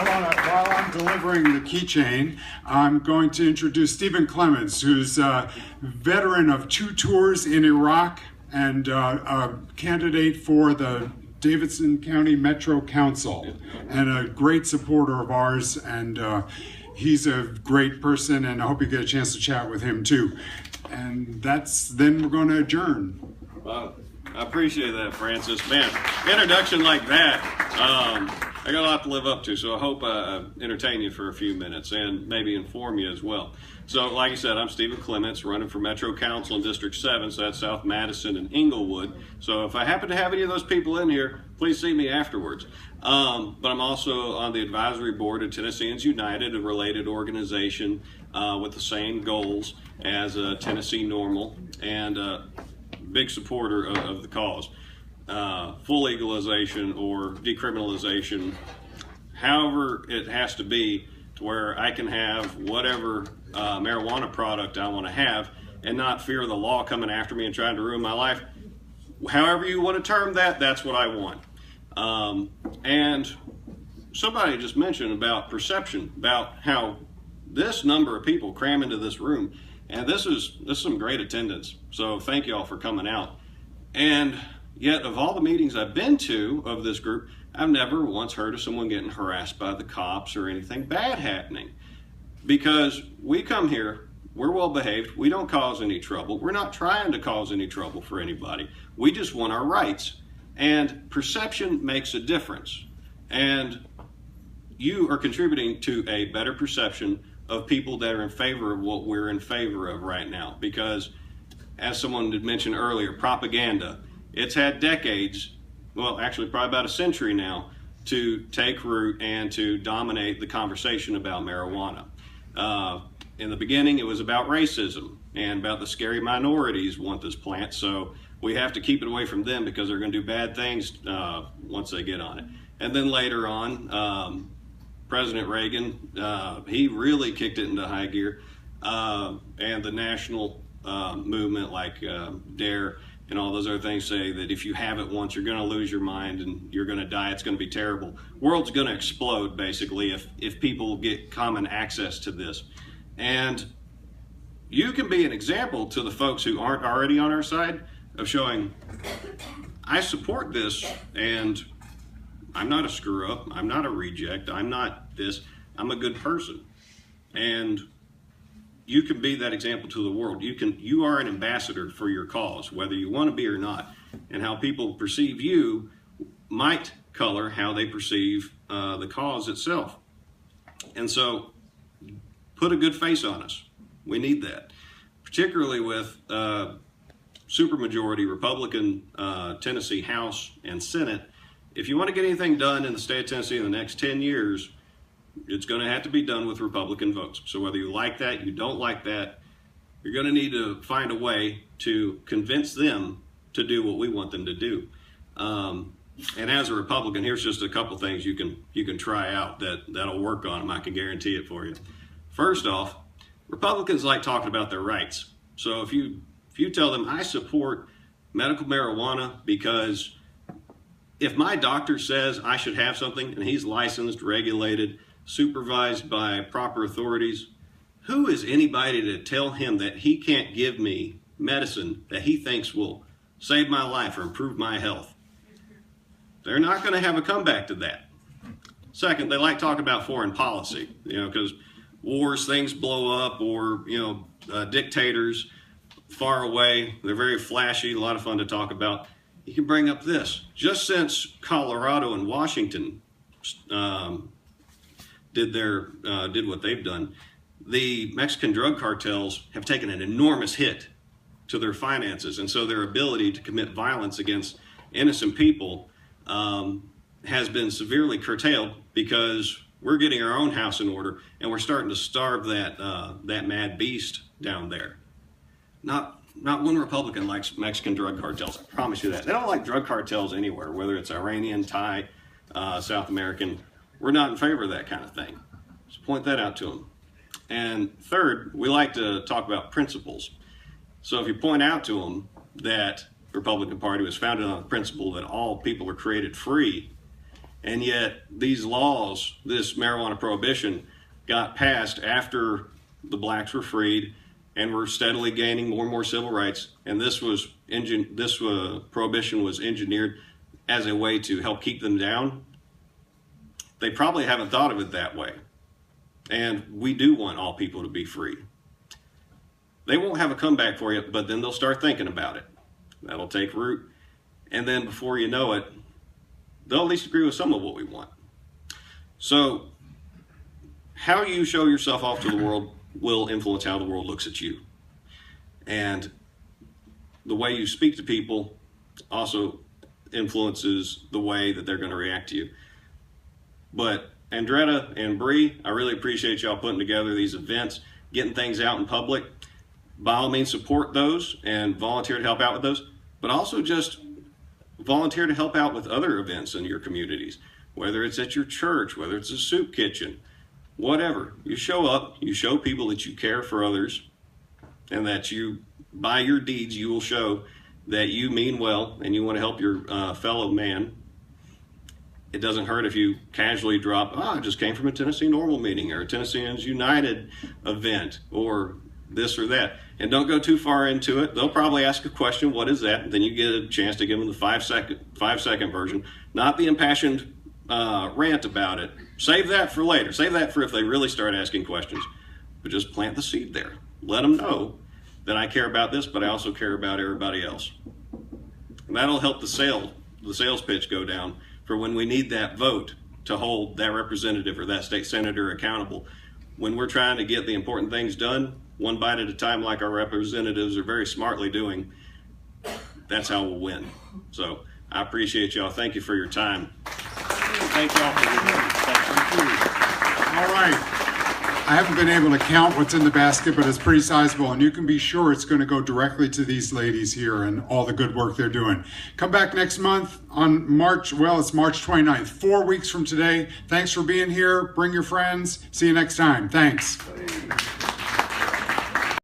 While I'm delivering the keychain, I'm going to introduce Stephen Clements, who's a veteran of 2 tours in Iraq and a candidate for the Davidson County Metro Council, and a great supporter of ours, and he's a great person, and I hope you get a chance to chat with him too. And then we're going to adjourn. Wow. I appreciate that, Francis. Man, introduction like that, I got a lot to live up to, so I hope I entertain you for a few minutes and maybe inform you as well. So, like I said, I'm Stephen Clements, running for Metro Council in District 7, so that's South Madison and Inglewood. So if I happen to have any of those people in here, please see me afterwards. But I'm also on the advisory board of Tennesseans United, a related organization with the same goals as Tennessee Norml, and big supporter of the cause. Full legalization or decriminalization, however it has to be, to where I can have whatever marijuana product I want to have and not fear the law coming after me and trying to ruin my life. However you want to term that, that's what I want. And somebody just mentioned about perception, about how this number of people cram into this room, and this is some great attendance. So thank you all for coming out. And yet, of all the meetings I've been to of this group, I've never once heard of someone getting harassed by the cops or anything bad happening. Because we come here, we're well behaved, we don't cause any trouble, we're not trying to cause any trouble for anybody. We just want our rights. And perception makes a difference. And you are contributing to a better perception of people that are in favor of what we're in favor of right now. Because, as someone had mentioned earlier, propaganda, it's had decades, well, actually probably about a century now, to take root and to dominate the conversation about marijuana. In the beginning, it was about racism and about the scary minorities want this plant, so we have to keep it away from them because they're going to do bad things once they get on it. And then later on, President Reagan, he really kicked it into high gear, and the national movement like DARE and all those other things say that if you have it once, you're going to lose your mind and you're going to die. It's going to be terrible. World's going to explode, basically, if people get common access to this. And you can be an example to the folks who aren't already on our side of showing, I support this, and I'm not a screw up, I'm not a reject, I'm not this, I'm a good person. And you can be that example to the world. You are an ambassador for your cause, whether you want to be or not. And how people perceive you might color how they perceive the cause itself. And so, put a good face on us. We need that. Particularly with supermajority Republican Tennessee House and Senate. If you want to get anything done in the state of Tennessee in the next 10 years, it's going to have to be done with Republican votes. So whether you like that, you don't like that, you're going to need to find a way to convince them to do what we want them to do. And as a Republican, here's just a couple things you can try out that'll work on them. I can guarantee it for you. First off, Republicans like talking about their rights. So if you tell them, I support medical marijuana because if my doctor says I should have something and he's licensed, regulated, supervised by proper authorities, who is anybody to tell him that he can't give me medicine that he thinks will save my life or improve my health? They're not going to have a comeback to that. Second, they like talking about foreign policy, because wars, things blow up, or, dictators far away. They're very flashy, a lot of fun to talk about. You can bring up this. Just since Colorado and Washington did what they've done, the Mexican drug cartels have taken an enormous hit to their finances, and so their ability to commit violence against innocent people has been severely curtailed because we're getting our own house in order, and we're starting to starve that mad beast down there. Not one Republican likes Mexican drug cartels, I promise you that. They don't like drug cartels anywhere, whether it's Iranian, Thai, South American. We're not in favor of that kind of thing. So point that out to them. And third, we like to talk about principles. So if you point out to them that the Republican Party was founded on the principle that all people are created free, and yet these laws, this marijuana prohibition, got passed after the blacks were freed and were steadily gaining more and more civil rights, and this prohibition was engineered as a way to help keep them down, they probably haven't thought of it that way. And we do want all people to be free. They won't have a comeback for you, but then they'll start thinking about it. That'll take root. And then before you know it, they'll at least agree with some of what we want. So how you show yourself off to the world will influence how the world looks at you. And the way you speak to people also influences the way that they're going to react to you. But Andretta and Bree, I really appreciate y'all putting together these events, getting things out in public. By all means, support those and volunteer to help out with those, but also just volunteer to help out with other events in your communities, whether it's at your church, whether it's a soup kitchen, whatever. You show up, you show people that you care for others, and that you, by your deeds, you will show that you mean well and you want to help your fellow man. It doesn't hurt if you casually drop, I just came from a Tennessee Norml Meeting or a Tennesseans United event or this or that. And don't go too far into it. They'll probably ask a question, what is that? And then you get a chance to give them the 5 second version, not the impassioned rant about it. Save that for later. Save that for if they really start asking questions. But just plant the seed there. Let them know that I care about this, but I also care about everybody else. And that'll help the sales pitch go down for when we need that vote to hold that representative or that state senator accountable. When we're trying to get the important things done, one bite at a time, like our representatives are very smartly doing, that's how we'll win. So I appreciate y'all. Thank you for your time. Thank y'all for your time. Thank you. All right. I haven't been able to count what's in the basket, but it's pretty sizable, and you can be sure it's going to go directly to these ladies here and all the good work they're doing. Come back next month on March 29th, 4 weeks from today. Thanks for being here. Bring your friends. See you next time. Thanks.